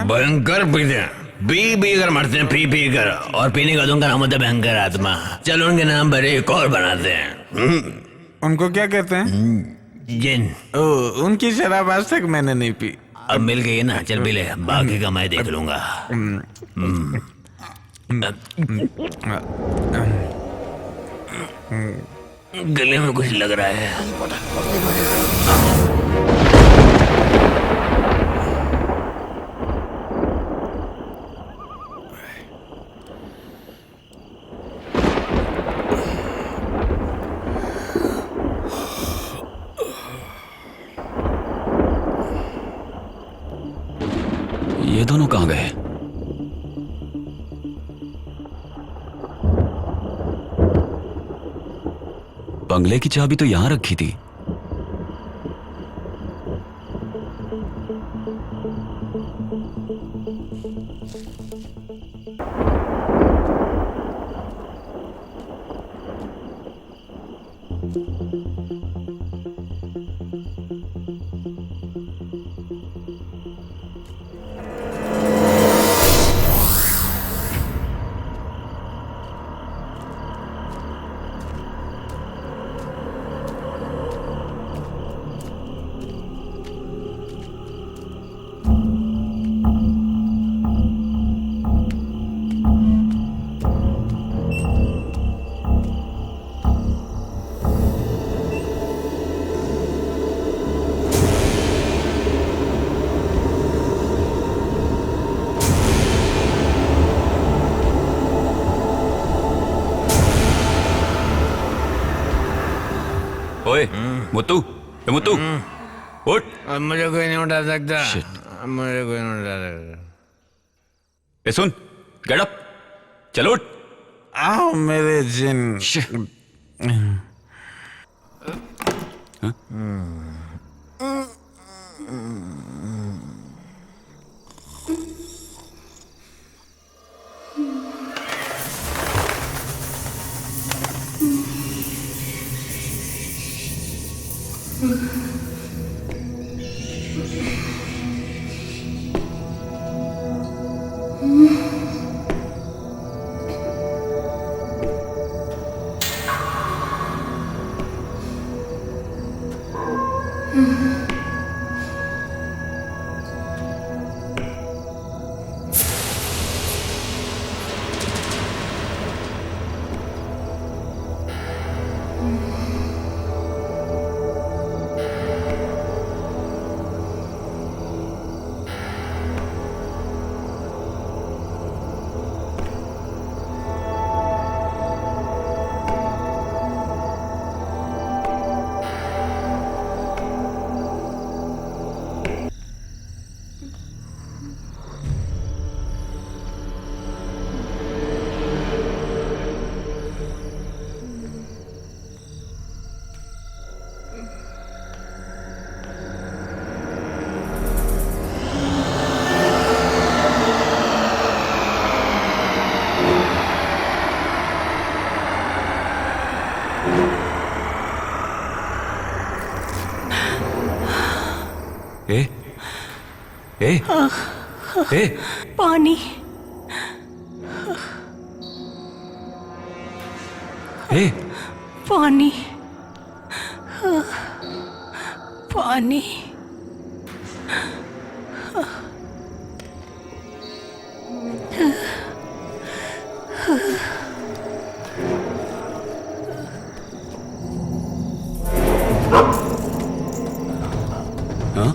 S11: भयंकर पीते हैं। पी कर मरते हैं, पी कर। और पीने का उनका नाम होता है भयंकर आत्मा। चलो उनके नाम पर एक और बनाते हैं।
S3: उनको क्या कहते हैं?
S11: जिन।
S3: उनकी शराब आज तक मैंने नहीं पी।
S11: अब मिल गई ना, चल पी ले, बाकी का मैं देख लूंगा। गले में कुछ लग रहा है।
S6: ये दोनों कहाँ गए? बंगले की चाबी तो यहां रखी थी। ओए मुत्तू, ए मुत्तू, उठ।
S11: अब मुझे कोई नहीं उठा सकता। अब मुझे कोई नहीं उठा सकता।
S6: ए सुन, गेट अप, चलो उठ।
S3: आओ मेरे जिन।
S6: ए, ए, ए,
S9: पानी।
S6: ए,
S9: पानी। पानी।
S6: हाँ?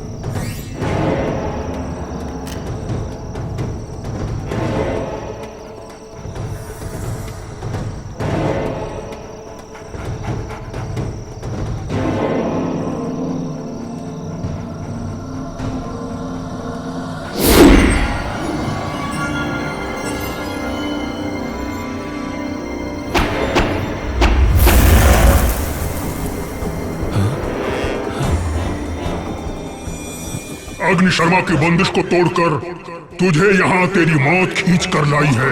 S12: अग्नि शर्मा की बंदिश को तोड़कर तुझे यहाँ तेरी मौत खींच कर लाई है।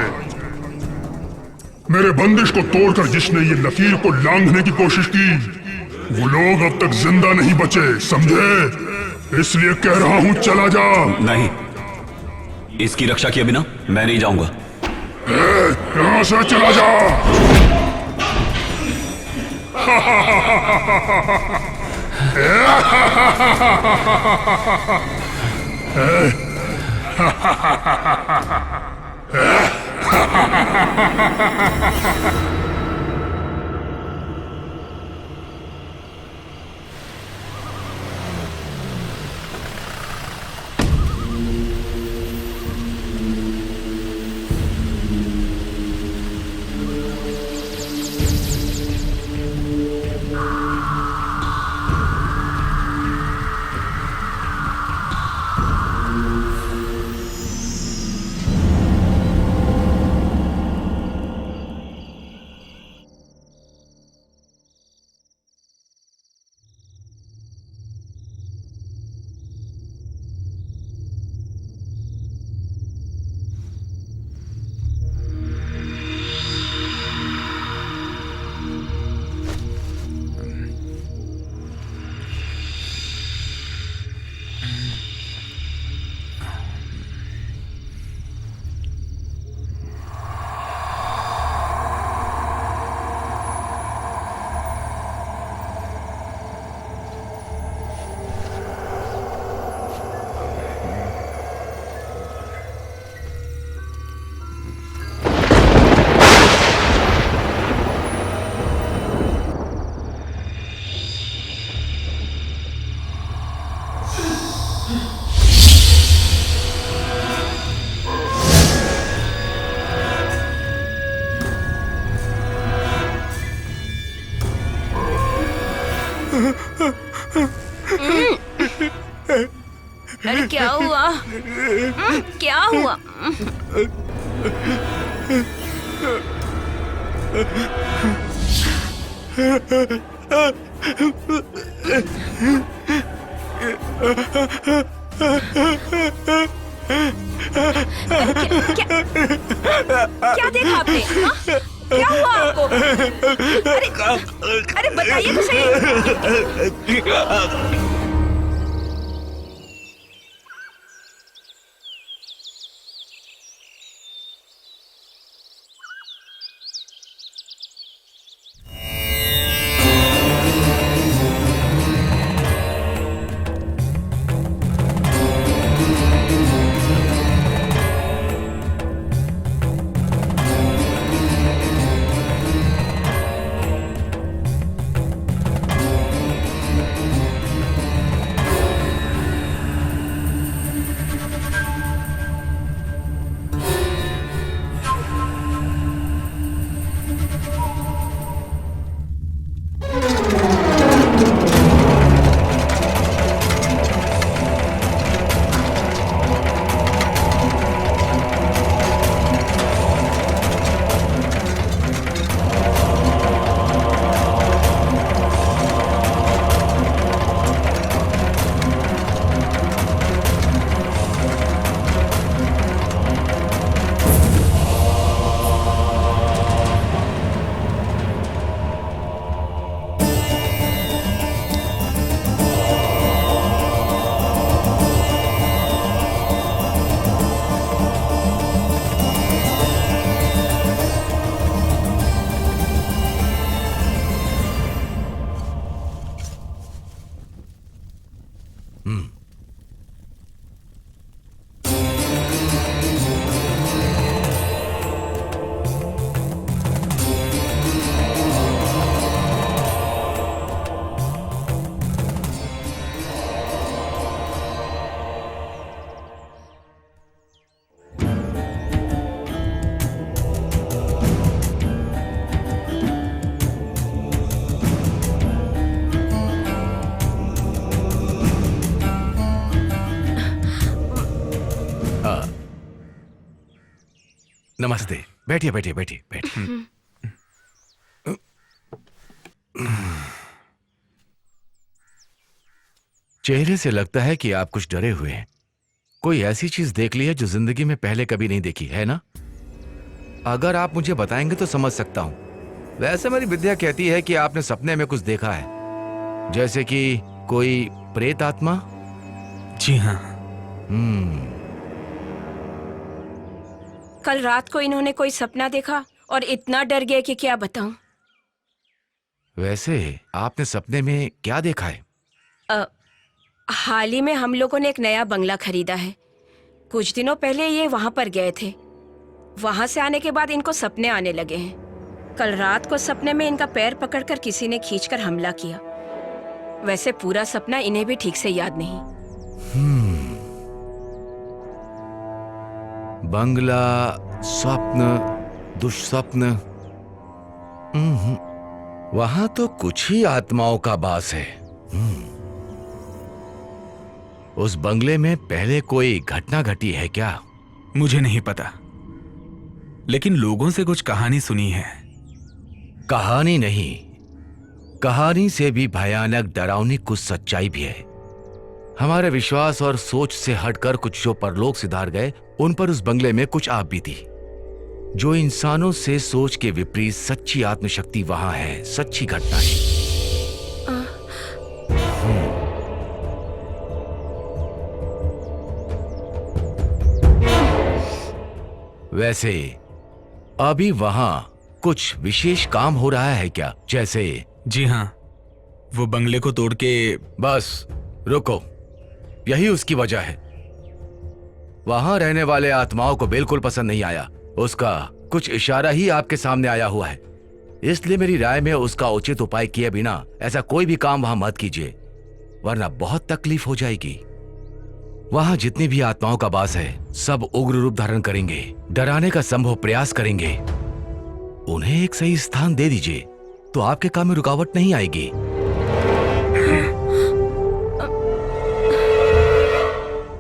S12: मेरे बंदिश को तोड़कर जिसने ये लकीर को लांघने की कोशिश की वो लोग अब तक जिंदा नहीं बचे, समझे? इसलिए कह रहा हूँ चला जा।
S6: नहीं, इसकी रक्षा किए बिना मैं नहीं जाऊंगा।
S12: यहाँ से चला जा।
S9: अरे क्या हुआ? क्या हुआ? क्या देखा आपने? हाँ? क्या हुआ आपको? अरे बताइए तो सही।
S10: नमस्ते। बैठिए बैठिए बैठिए बैठिए। चेहरे से लगता है कि आप कुछ डरे हुए हैं। कोई ऐसी चीज देख ली है जो जिंदगी में पहले कभी नहीं देखी है ना? अगर आप मुझे बताएंगे तो समझ सकता हूं। वैसे मेरी विद्या कहती है कि आपने सपने में कुछ देखा है, जैसे कि कोई प्रेत आत्मा।
S3: जी हाँ।
S9: कल रात को इन्होंने कोई सपना देखा और इतना डर गए कि क्या बताऊं।
S10: वैसे आपने सपने में क्या देखा है?
S9: हाल ही में हम लोगों ने एक नया बंगला खरीदा है। कुछ दिनों पहले ये वहां पर गए थे। वहां से आने के बाद इनको सपने आने लगे हैं। कल रात को सपने में इनका पैर पकड़कर किसी ने खींचकर हमला किया। वैसे पूरा सपना इन्हें भी ठीक से याद नहीं।
S10: बंगला, स्वप्न, दुष्स्वप्न। वहां तो कुछ ही आत्माओं का वास है। उस बंगले में पहले कोई घटना घटी है क्या?
S3: मुझे नहीं पता, लेकिन लोगों से कुछ कहानी सुनी है।
S10: कहानी नहीं, कहानी से भी भयानक डरावनी कुछ सच्चाई भी है। हमारे विश्वास और सोच से हटकर कुछ जो परलोक सिधार गए, उन पर उस बंगले में कुछ आप बीती। जो इंसानों से सोच के विपरीत सच्ची आत्मशक्ति वहां है, सच्ची घटना है। वैसे अभी वहां कुछ विशेष काम हो रहा है क्या? जैसे?
S3: जी हाँ, वो बंगले को तोड़ के।
S10: बस रुको, यही उसकी वजह है। वहां रहने वाले आत्माओं को बिल्कुल पसंद नहीं आया। उसका कुछ इशारा ही आपके सामने आया हुआ है। इसलिए मेरी राय में उसका उचित उपाय किए बिना ऐसा कोई भी काम वहां मत कीजिए, वरना बहुत तकलीफ हो जाएगी। वहां जितनी भी आत्माओं का वास है, सब उग्र रूप धारण करेंगे, डराने का संभव प्रयास करेंगे। उन्हें एक सही स्थान दे दीजिए तो आपके काम में रुकावट नहीं आएगी।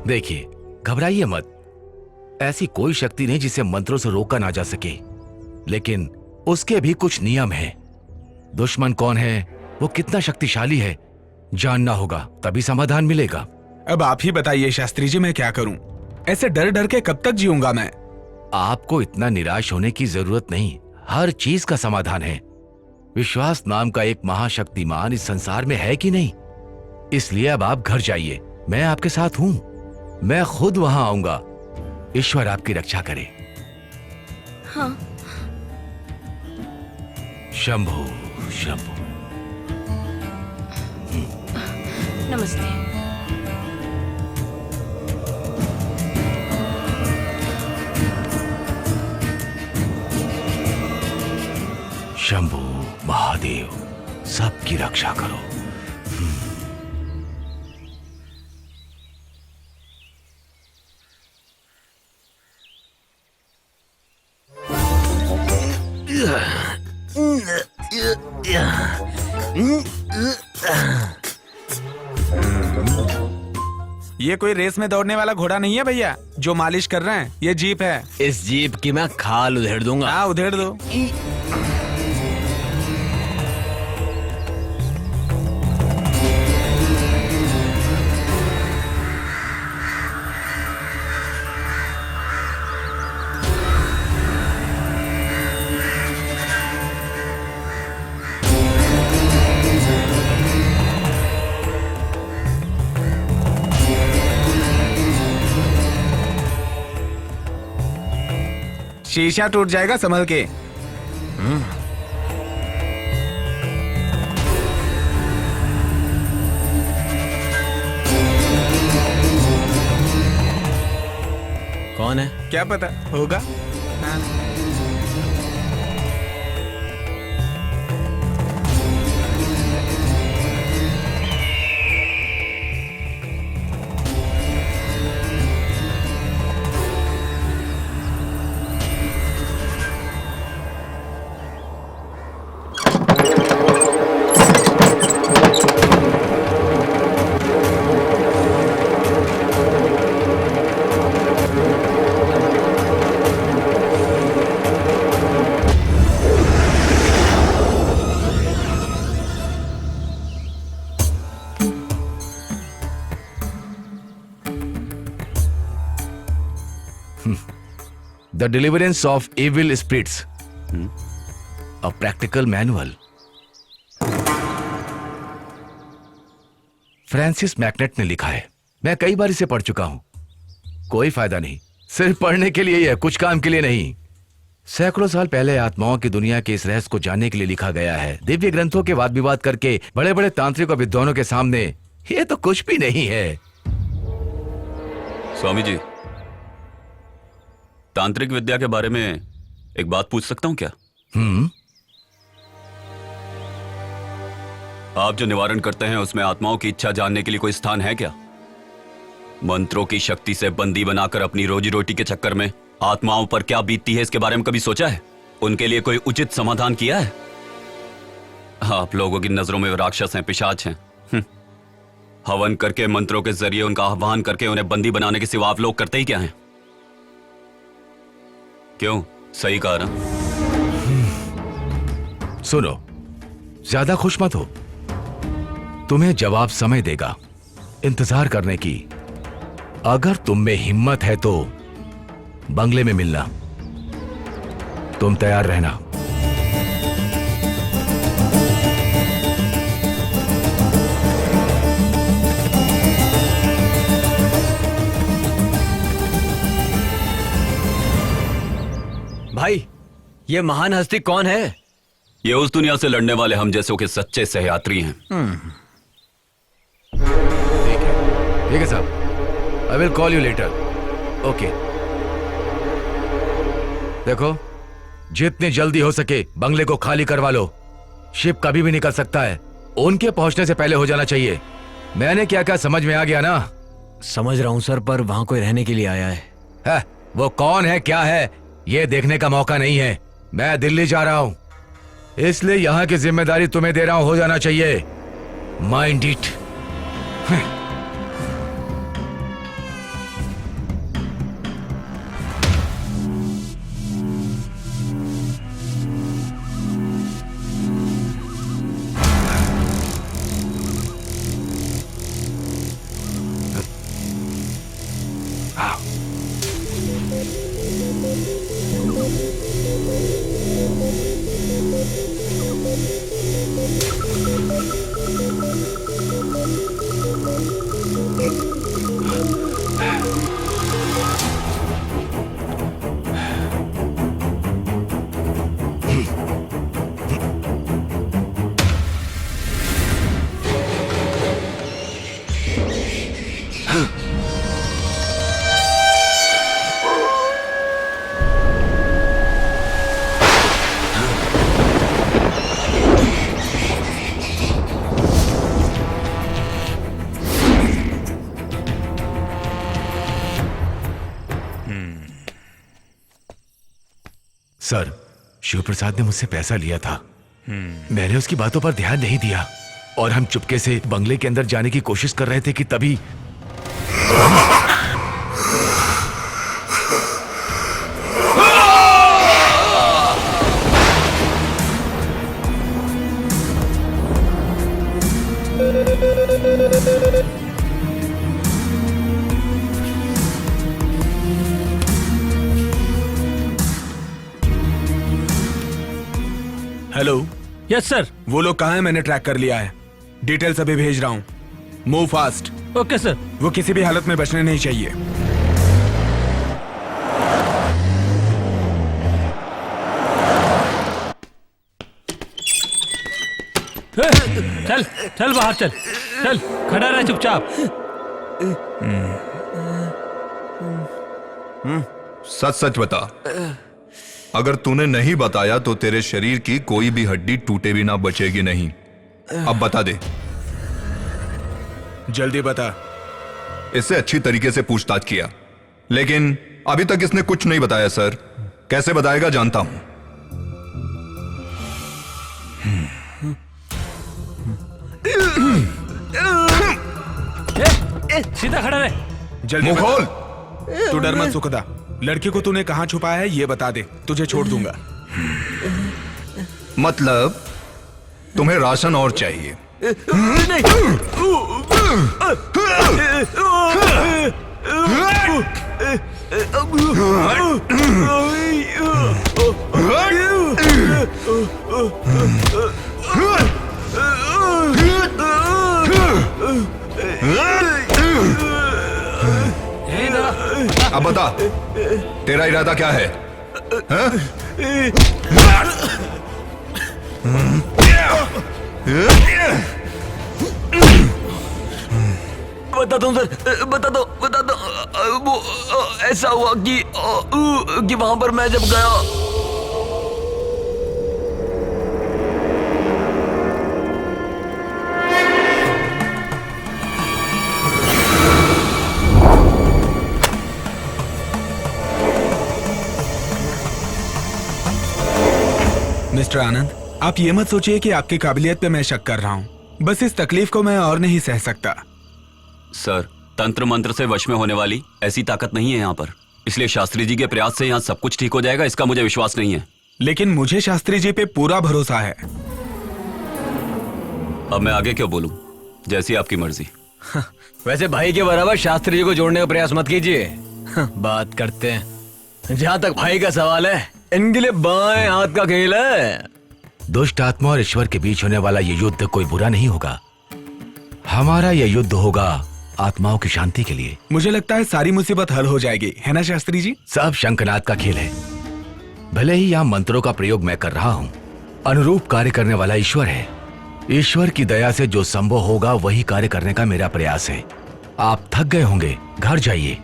S10: देखिए, घबराइए मत। ऐसी कोई शक्ति नहीं जिसे मंत्रों से रोका ना जा सके, लेकिन उसके भी कुछ नियम हैं। दुश्मन कौन है, वो कितना शक्तिशाली है, जानना होगा, तभी समाधान मिलेगा।
S3: अब आप ही बताइए शास्त्री जी, मैं क्या करूं? ऐसे डर डर के कब तक जीऊंगा मैं?
S10: आपको इतना निराश होने की जरूरत नहीं। हर चीज का समाधान है। विश्वास नाम का एक महाशक्तिमान इस संसार में है कि नहीं? इसलिए अब आप घर जाइए, मैं आपके साथ हूं। मैं खुद वहां आऊंगा। ईश्वर आपकी रक्षा करे।
S9: हाँ।
S10: शंभु शंभु।
S9: नमस्ते।
S10: शंभु महादेव सबकी रक्षा करो।
S3: ये कोई रेस में दौड़ने वाला घोड़ा नहीं है भैया जो मालिश कर रहे हैं। ये जीप है।
S11: इस जीप की मैं खाल उधेड़ दूंगा।
S3: हाँ उधेड़ दो। शीशा टूट जाएगा, संभल के।
S11: कौन है?
S3: क्या पता होगा। हाँ।
S10: The Deliverance of Evil Spirits, a practical manual. Francis MacNutt ने लिखा है। मैं कई बार इसे पढ़ चुका हूं। कोई फायदा नहीं, सिर्फ पढ़ने के लिए ही है, कुछ काम के लिए नहीं। सैकड़ों साल पहले आत्माओं की दुनिया के इस रहस्य को जानने के लिए लिखा गया है। दिव्य ग्रंथों के वाद विवाद करके बड़े बड़े तांत्रिक और विद्वानों के सामने ये तो कुछ भी नहीं है।
S6: स्वामी जी, तांत्रिक विद्या के बारे में एक बात पूछ सकता हूं क्या? आप जो निवारण करते हैं उसमें आत्माओं की इच्छा जानने के लिए कोई स्थान है क्या? मंत्रों की शक्ति से बंदी बनाकर अपनी रोजी रोटी के चक्कर में आत्माओं पर क्या बीतती है इसके बारे में कभी सोचा है? उनके लिए कोई उचित समाधान किया है? आप लोगों की नजरों में वे राक्षस हैं, पिशाच हैं। हवन करके मंत्रों के जरिए उनका आह्वान करके उन्हें बंदी बनाने के सिवा आप लोग करते ही क्या हैं? क्यों? सही कहा ना?
S10: सुनो, ज्यादा खुश मत हो। तुम्हें जवाब समय देगा, इंतजार करने की। अगर तुम में हिम्मत है तो बंगले में मिलना। तुम तैयार रहना।
S11: भाई, ये महान हस्ती कौन है?
S6: ये उस दुनिया से लड़ने वाले हम जैसों के सच्चे सहयात्री हैं।
S10: ठीक है साहब, I will call you later. Okay. देखो, जितनी जल्दी हो सके बंगले को खाली करवा लो। शिप कभी भी निकल सकता है, उनके पहुंचने से पहले हो जाना चाहिए। मैंने क्या क्या समझ में आ गया ना?
S11: समझ रहा हूं सर, पर वहां कोई रहने के लिए आया है।
S10: वो कौन है, क्या है, ये देखने का मौका नहीं है। मैं दिल्ली जा रहा हूं, इसलिए यहां की जिम्मेदारी तुम्हें दे रहा हूं। हो जाना चाहिए। Mind it. सर, शिव प्रसाद ने मुझसे पैसा लिया था। मैंने उसकी बातों पर ध्यान नहीं दिया और हम चुपके से बंगले के अंदर जाने की कोशिश कर रहे थे कि तभी
S3: हेलो।
S8: Yes sir.
S3: वो लोग कहाँ हैं? मैंने ट्रैक कर लिया है। डिटेल्स अभी भेज रहा हूँ। Move fast.
S8: Okay sir.
S3: वो किसी भी हालत में बचने नहीं चाहिए।
S8: चल चल बाहर चल। चल खड़ा रह चुपचाप।
S2: सच सच बता। अगर तूने नहीं बताया तो तेरे शरीर की कोई भी हड्डी टूटे भी ना बचेगी नहीं। अब बता दे।
S3: जल्दी बता।
S2: इससे अच्छी तरीके से पूछताछ किया, लेकिन अभी तक इसने कुछ नहीं बताया सर। कैसे बताएगा जानता हूं।
S8: सीधा खड़ा रहे।
S3: जल्दी
S2: मुंह खोल।
S3: तू डर मत सुखदा। लड़की को तूने कहाँ छुपाया है ये बता दे, तुझे छोड़ दूंगा।
S2: मतलब तुम्हें राशन और चाहिए? अब बता, तेरा इरादा क्या है? हाँ?
S5: बता दो सर, बता दो। वो ऐसा हुआ कि वहां पर मैं जब गया।
S3: मिस्टर आनंद, आप ये मत सोचिए कि आपकी काबिलियत पे मैं शक कर रहा हूँ। बस इस तकलीफ को मैं और नहीं सह सकता।
S6: सर, तंत्र मंत्र से वश में होने वाली ऐसी ताकत नहीं है यहाँ पर, इसलिए शास्त्री जी के प्रयास से यहाँ सब कुछ ठीक हो जाएगा, इसका मुझे विश्वास नहीं है।
S3: लेकिन मुझे शास्त्री जी पे पूरा भरोसा है।
S6: अब मैं आगे क्यों बोलूं? जैसी आपकी मर्जी।
S11: वैसे भाई के बराबर शास्त्री जी को जोड़ने का प्रयास मत कीजिए। बात करते हैं। जहाँ तक भाई का सवाल है, इनके लिए बाएं हाथ का खेल है।
S10: दुष्ट आत्मा और ईश्वर के बीच होने वाला ये युद्ध कोई बुरा नहीं होगा। हमारा ये युद्ध होगा आत्माओं की शांति के लिए।
S3: मुझे लगता है सारी मुसीबत हल हो जाएगी, है ना शास्त्री जी?
S10: सब शंखनाद का खेल है। भले ही यहाँ मंत्रों का प्रयोग मैं कर रहा हूँ, अनुरूप कार्य करने वाला ईश्वर है। ईश्वर की दया से जो संभव होगा वही कार्य करने का मेरा प्रयास है। आप थक गए होंगे, घर जाइए।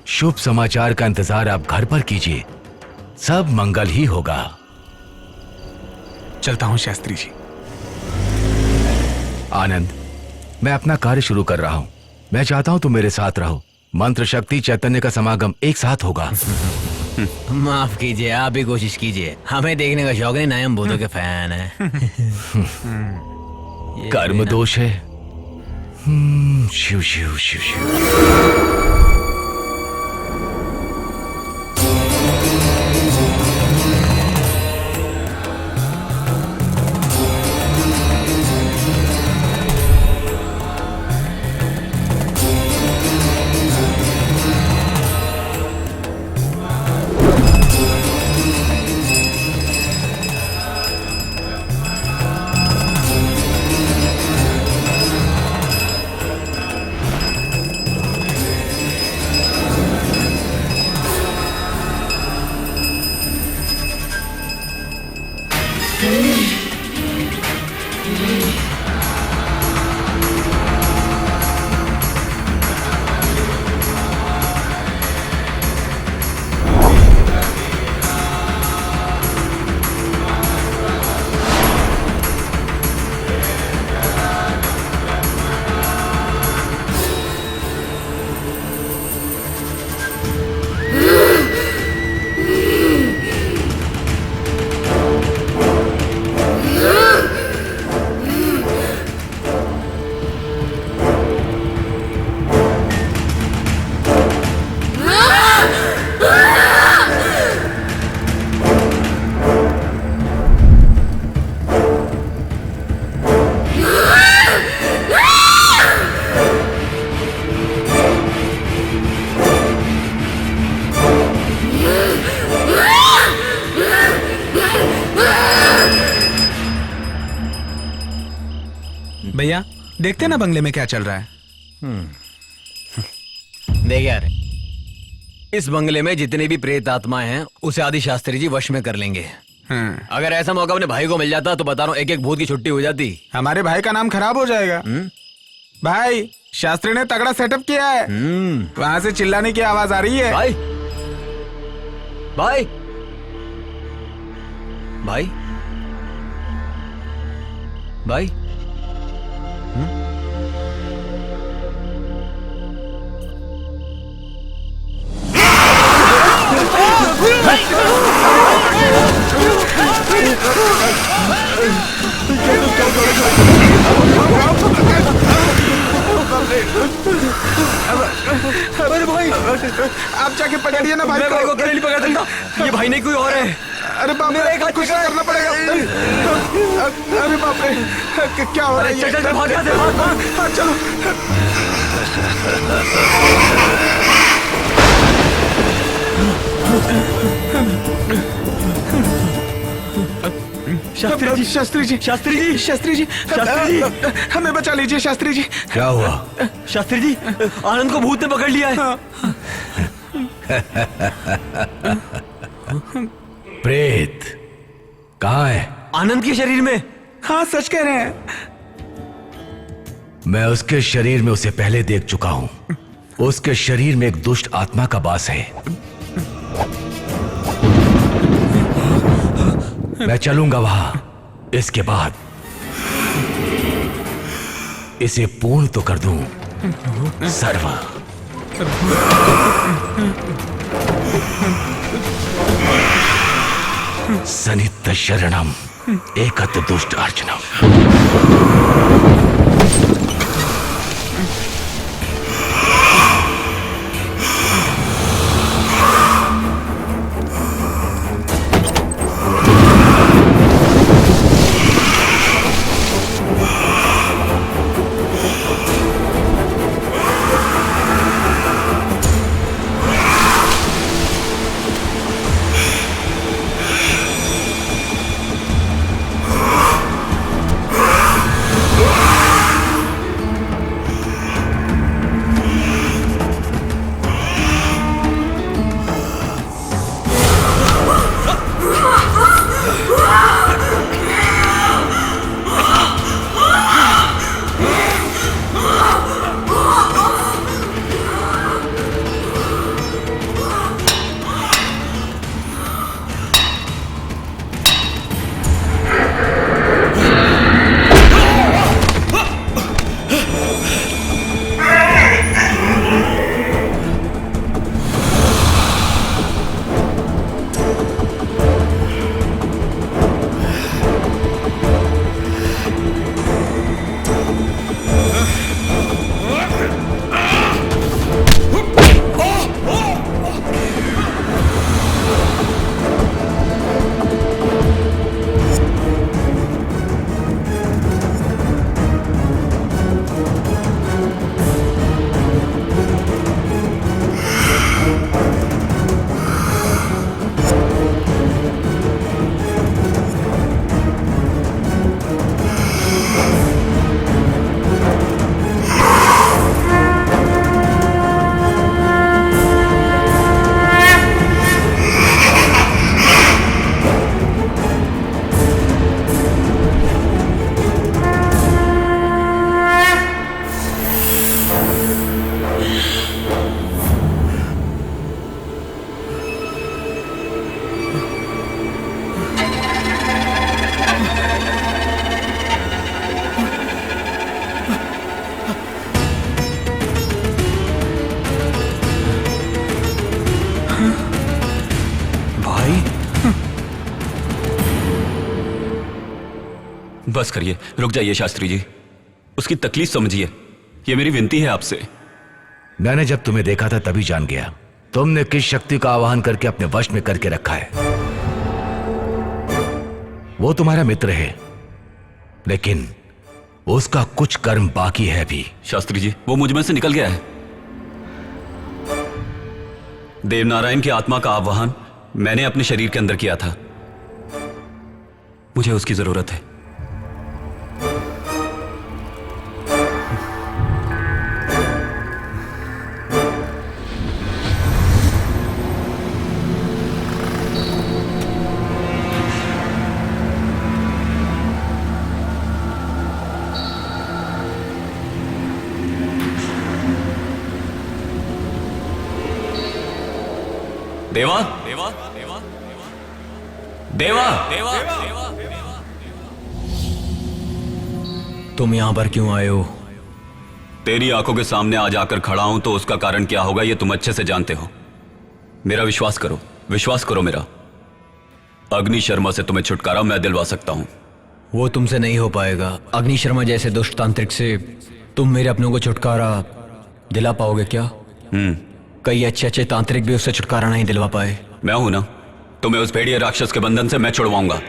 S10: शुभ समाचार का इंतजार आप घर पर कीजिए, सब मंगल ही होगा।
S3: चलता हूँ शास्त्री जी।
S10: आनंद, मैं अपना कार्य शुरू कर रहा हूँ। मैं चाहता हूँ तुम मेरे साथ रहो। मंत्र शक्ति चैतन्य का समागम एक साथ होगा।
S11: माफ कीजिए, आप ही कोशिश कीजिए। हमें देखने का शौक है, ना हम भूतों के फैन है।
S10: कर्म दोष है। शिव शिव शिव शिव।
S3: देखते ना बंगले में क्या चल रहा है।
S11: देख यार, इस बंगले में जितने भी प्रेत आत्माएं हैं उसे आदि शास्त्री जी वश में कर लेंगे। अगर ऐसा मौका अपने भाई को मिल जाता तो बता रहा हूँ एक एक भूत की छुट्टी हो जाती।
S3: हमारे भाई का नाम खराब हो जाएगा। भाई शास्त्री ने तगड़ा सेटअप किया है। वहां से चिल्लाने की आवाज आ रही है।
S11: भाई भाई भाई भाई
S3: अरे भाई आप जाके पकड़िए ना भाई को।
S11: भाई को अकेले नहीं पकड़ सकता, ये भाई नहीं कोई और है।
S3: अरे बाप रे, कुछ करना पड़ेगा। अरे बाप रे, क्या हो रहा है?
S11: चल भाग यहाँ से, भाग।
S3: चलो। शास्त्री जी हमें बचा लीजिए शास्त्री जी।
S10: क्या हुआ?
S11: शास्त्री जी, आनंद को भूत ने पकड़ लिया है।
S10: प्रेत कहाँ है?
S11: आनंद के शरीर में।
S3: हाँ सच कह रहे हैं।
S10: मैं उसके शरीर में उसे पहले देख चुका हूं। उसके शरीर में एक दुष्ट आत्मा का वास है। मैं चलूंगा वहां। इसके बाद इसे पूर्ण तो कर दूं। सर्व सनित शरणम एकत दुष्ट अर्चनम।
S6: बस करिए, रुक जाइए शास्त्री जी। उसकी तकलीफ समझिए, ये मेरी विनती है आपसे।
S10: मैंने जब तुम्हें देखा था तभी जान गया तुमने किस शक्ति का आवाहन करके अपने वश में करके रखा है। वो तुम्हारा मित्र है, लेकिन उसका कुछ कर्म बाकी है भी।
S6: शास्त्री जी, वो मुझ में से निकल गया है। देवनारायण की आत्मा का आवाहन मैंने अपने शरीर के अंदर किया था। मुझे उसकी जरूरत है। देवा देवा देवा देवा
S5: तुम यहाँ पर क्यों आए हो?
S6: तेरी आंखों के सामने आज आकर खड़ा हूं तो उसका कारण क्या होगा ये तुम अच्छे से जानते हो। मेरा विश्वास करो मेरा। अग्नि शर्मा से तुम्हें छुटकारा मैं दिलवा सकता हूं।
S5: वो तुमसे नहीं हो पाएगा। अग्नि शर्मा जैसे दुष्ट तांत्रिक से तुम मेरे अपनों को छुटकारा दिला पाओगे क्या? कई अच्छे तांत्रिक भी उससे छुटकारा नहीं दिलवा पाए।
S6: मैं हूं ना, तुम्हें उस भेड़िए राक्षस के बंधन से मैं छुड़वाऊंगा।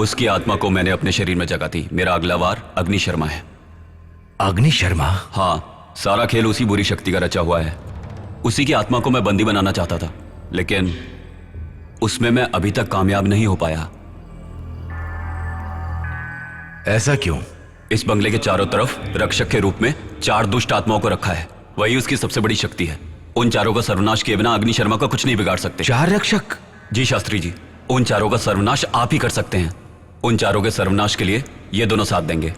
S6: उसकी आत्मा को मैंने अपने शरीर में जगा दी। मेरा अगला वार अग्नि शर्मा है।
S10: अग्नि शर्मा?
S6: हाँ, सारा खेल उसी बुरी शक्ति का रचा हुआ है। उसी की आत्मा को मैं बंदी बनाना चाहता था, लेकिन उसमें मैं अभी तक कामयाब नहीं हो पाया।
S10: ऐसा क्यों?
S6: इस बंगले के चारों तरफ रक्षक के रूप में 4 दुष्ट आत्माओं को रखा है। वही उसकी सबसे बड़ी शक्ति है। उन चारों का सर्वनाश किए बिना अग्नि शर्मा का कुछ नहीं बिगाड़ सकते।
S10: 4 रक्षक?
S6: जी शास्त्री जी, उन चारों का सर्वनाश आप ही कर सकते हैं। उन चारों के सर्वनाश के लिए ये दोनों साथ देंगे।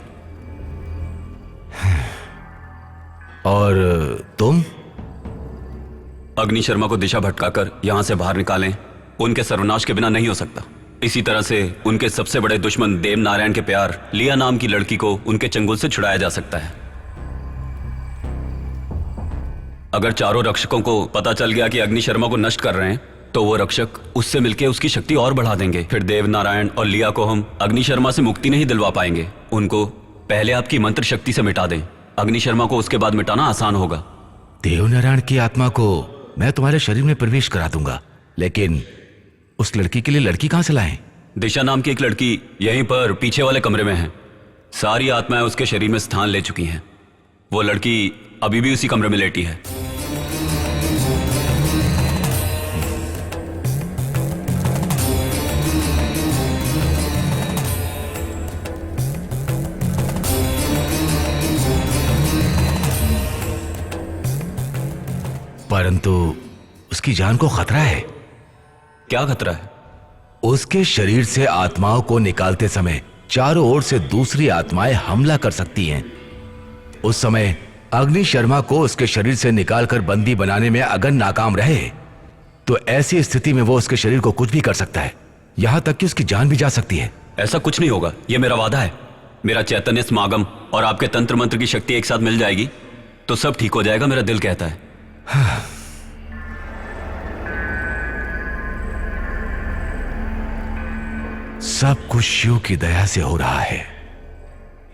S10: और तुम?
S6: अग्नि शर्मा को दिशा भटकाकर यहां से बाहर निकालें। उनके सर्वनाश के बिना नहीं हो सकता। इसी तरह से उनके सबसे बड़े दुश्मन देव नारायण के प्यार लिया नाम की लड़की को उनके चंगुल से छुड़ाया जा सकता है। अगर चारों रक्षकों को पता चल गया कि अग्नि शर्मा को नष्ट कर रहे हैं, तो वो रक्षक उससे मिलकर उसकी शक्ति और बढ़ा देंगे। फिर देव नारायण और लिया को हम अग्नि शर्मा से मुक्ति नहीं दिलवा पाएंगे। उनको पहले आपकी मंत्र शक्ति से मिटा दें। अग्नि शर्मा को उसके बाद मिटाना आसान होगा।
S10: देवनारायण की आत्मा को मैं तुम्हारे शरीर में प्रवेश करा दूंगा, लेकिन उस लड़की के लिए लड़की कहां से लाएं?
S6: दिशा नाम की एक लड़की यहीं पर पीछे वाले कमरे में है। सारी आत्माएं उसके शरीर में स्थान ले चुकी हैं। वो लड़की अभी भी उसी कमरे में लेटी है।
S10: परंतु उसकी जान को खतरा है।
S6: क्या खतरा है?
S10: उसके शरीर से आत्माओं को निकालते समय चारों ओर से दूसरी आत्माएं हमला कर सकती हैं। उस समय अग्नि शर्मा को उसके शरीर से निकालकर बंदी बनाने में अगर नाकाम रहे, तो ऐसी स्थिति में वो उसके शरीर को कुछ भी कर सकता है, यहां तक कि उसकी जान भी जा सकती है।
S6: ऐसा कुछ नहीं होगा, यह मेरा वादा है। मेरा चैतन्य समागम और आपके तंत्र मंत्र की शक्ति एक साथ मिल जाएगी तो सब ठीक हो जाएगा, मेरा दिल कहता है।
S10: सब कुछ शिव की दया से हो रहा है।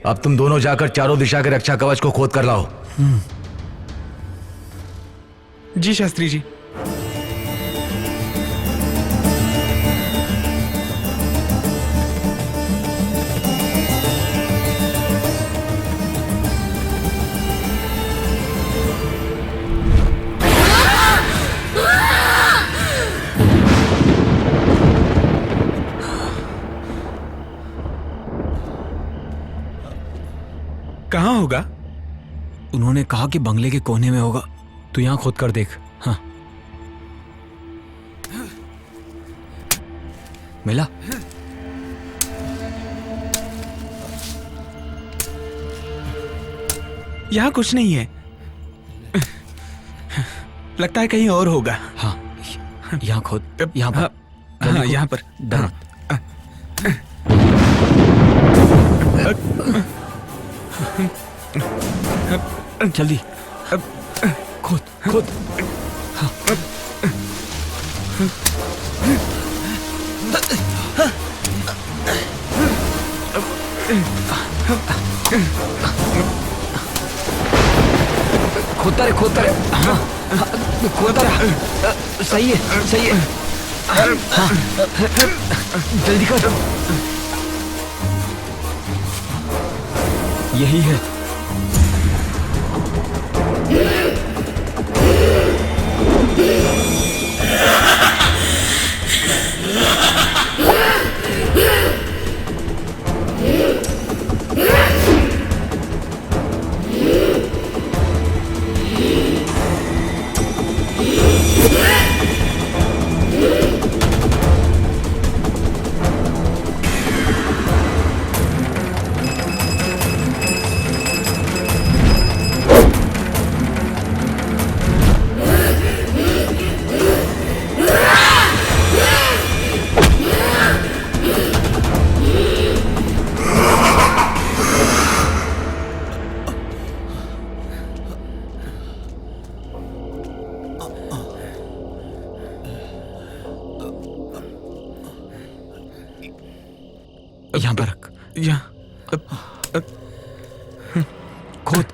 S10: अब तुम दोनों जाकर चारों दिशा के रक्षा कवच को खोद कर लाओ।
S3: जी शास्त्री जी। कहाँ होगा?
S5: उन्होंने कहा कि बंगले के कोने में होगा। तू यहां खोद कर देख। हाँ, मिला?
S3: यहाँ कुछ नहीं है। लगता है कहीं और होगा।
S5: हाँ, यहाँ खोद। यहाँ पर।
S3: हाँ, यहाँ पर।
S5: जल्दी खोद खोद। हाँ। खोदता रहे, खोदता रहे। हाँ, खोदता रहे। सही है, सही है। हाँ, जल्दी कर। यही है।
S11: यहाँ पर रख।
S3: यहाँ
S11: खोद।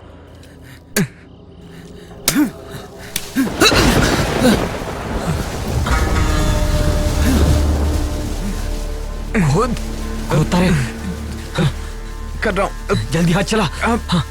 S11: खोद खोदता रहे।
S3: कर रहा हूँ।
S11: जल्दी हाथ चला। हाँ।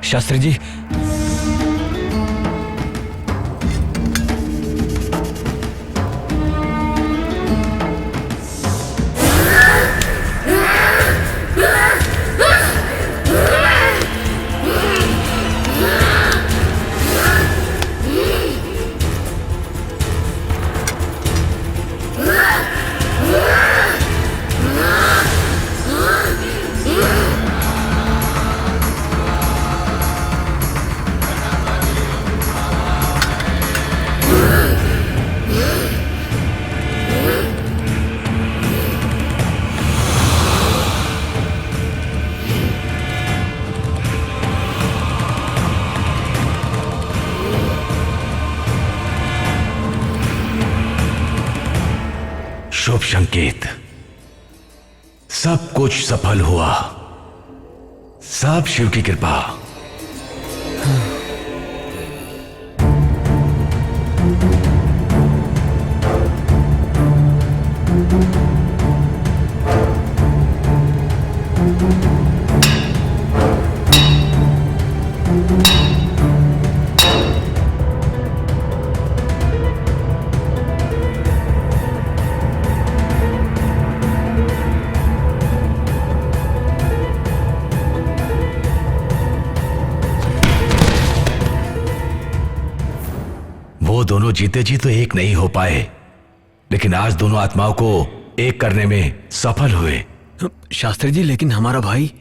S11: शास्त्री जी,
S10: शुभ संकेत। सब कुछ सफल हुआ। सब शिव की कृपा। वो दोनों जीते जी तो एक नहीं हो पाए, लेकिन आज दोनों आत्माओं को एक करने में सफल हुए।
S11: शास्त्री जी, लेकिन हमारा भाई।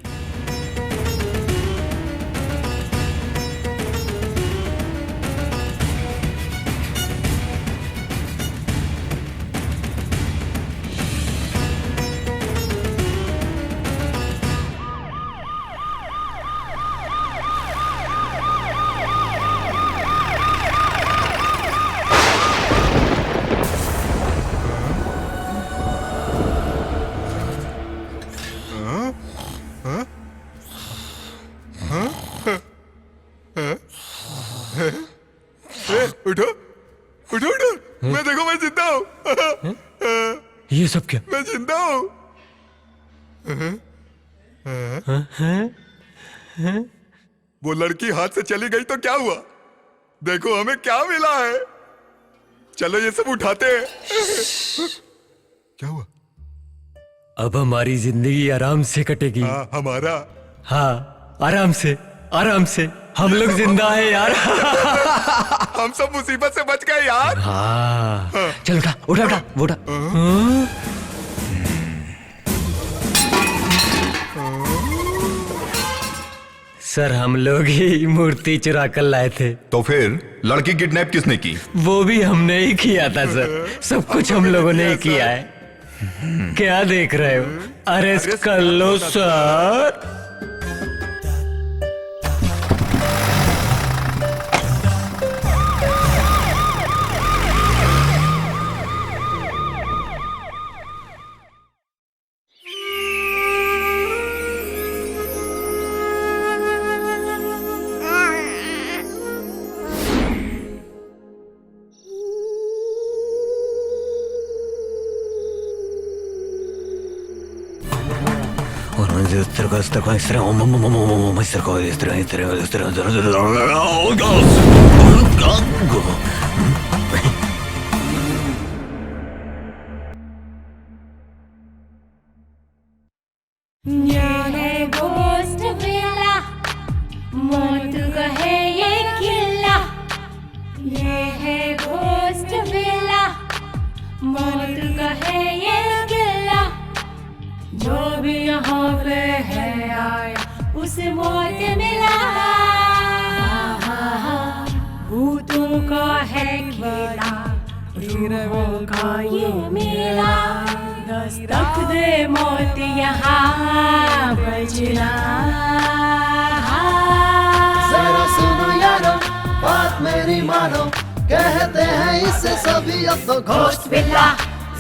S2: उठो उठो उठो, मैं देखो, मैं जिंदा हूँ।
S11: ये सब क्या?
S2: मैं जिंदा हूँ। वो लड़की हाथ से चली गई तो क्या हुआ? देखो हमें क्या मिला है। चलो ये सब उठाते हैं। क्या हुआ?
S11: अब हमारी जिंदगी आराम से कटेगी।
S2: हाँ, हमारा।
S11: हाँ, आराम से, आराम से। हम लोग जिंदा है यार।
S2: हम सब मुसीबत से बच गए यार।
S11: हाँ। चल उठा उठा उठा उठा। सर, हम लोग ही मूर्ति चुरा कर लाए थे।
S2: तो फिर लड़की किडनैप किसने की?
S11: वो भी हमने ही किया था सर। सब कुछ हम लोगों ने ही किया है। क्या देख रहे हो? अरेस्ट कर लो सर।
S7: मौत का है ये गिला, जो भी यहाँ पे है आया उसे मौत मिला। भूतों का है खेला, रूहों का ये मेला, दस्तक दे मौत यहाँ बजना।
S13: जरा सुनो यारो, बात मेरी मानो, कहते हैं इससे सभी अब तो घोस्ट बिल्ला।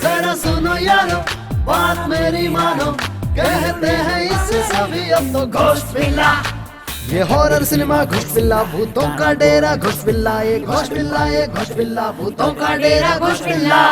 S13: जरा सुनो यारो, बात मेरी मानो, कहते हैं इससे सभी अब तो घोस्ट बिल्ला। ये हॉरर सिनेमा घोस्ट बिल्ला, भूतों का डेरा घोस्ट बिल्ला, ये घोस्ट बिल्ला, ये घोस्ट बिल्ला, भूतों का डेरा घोस्ट बिल्ला।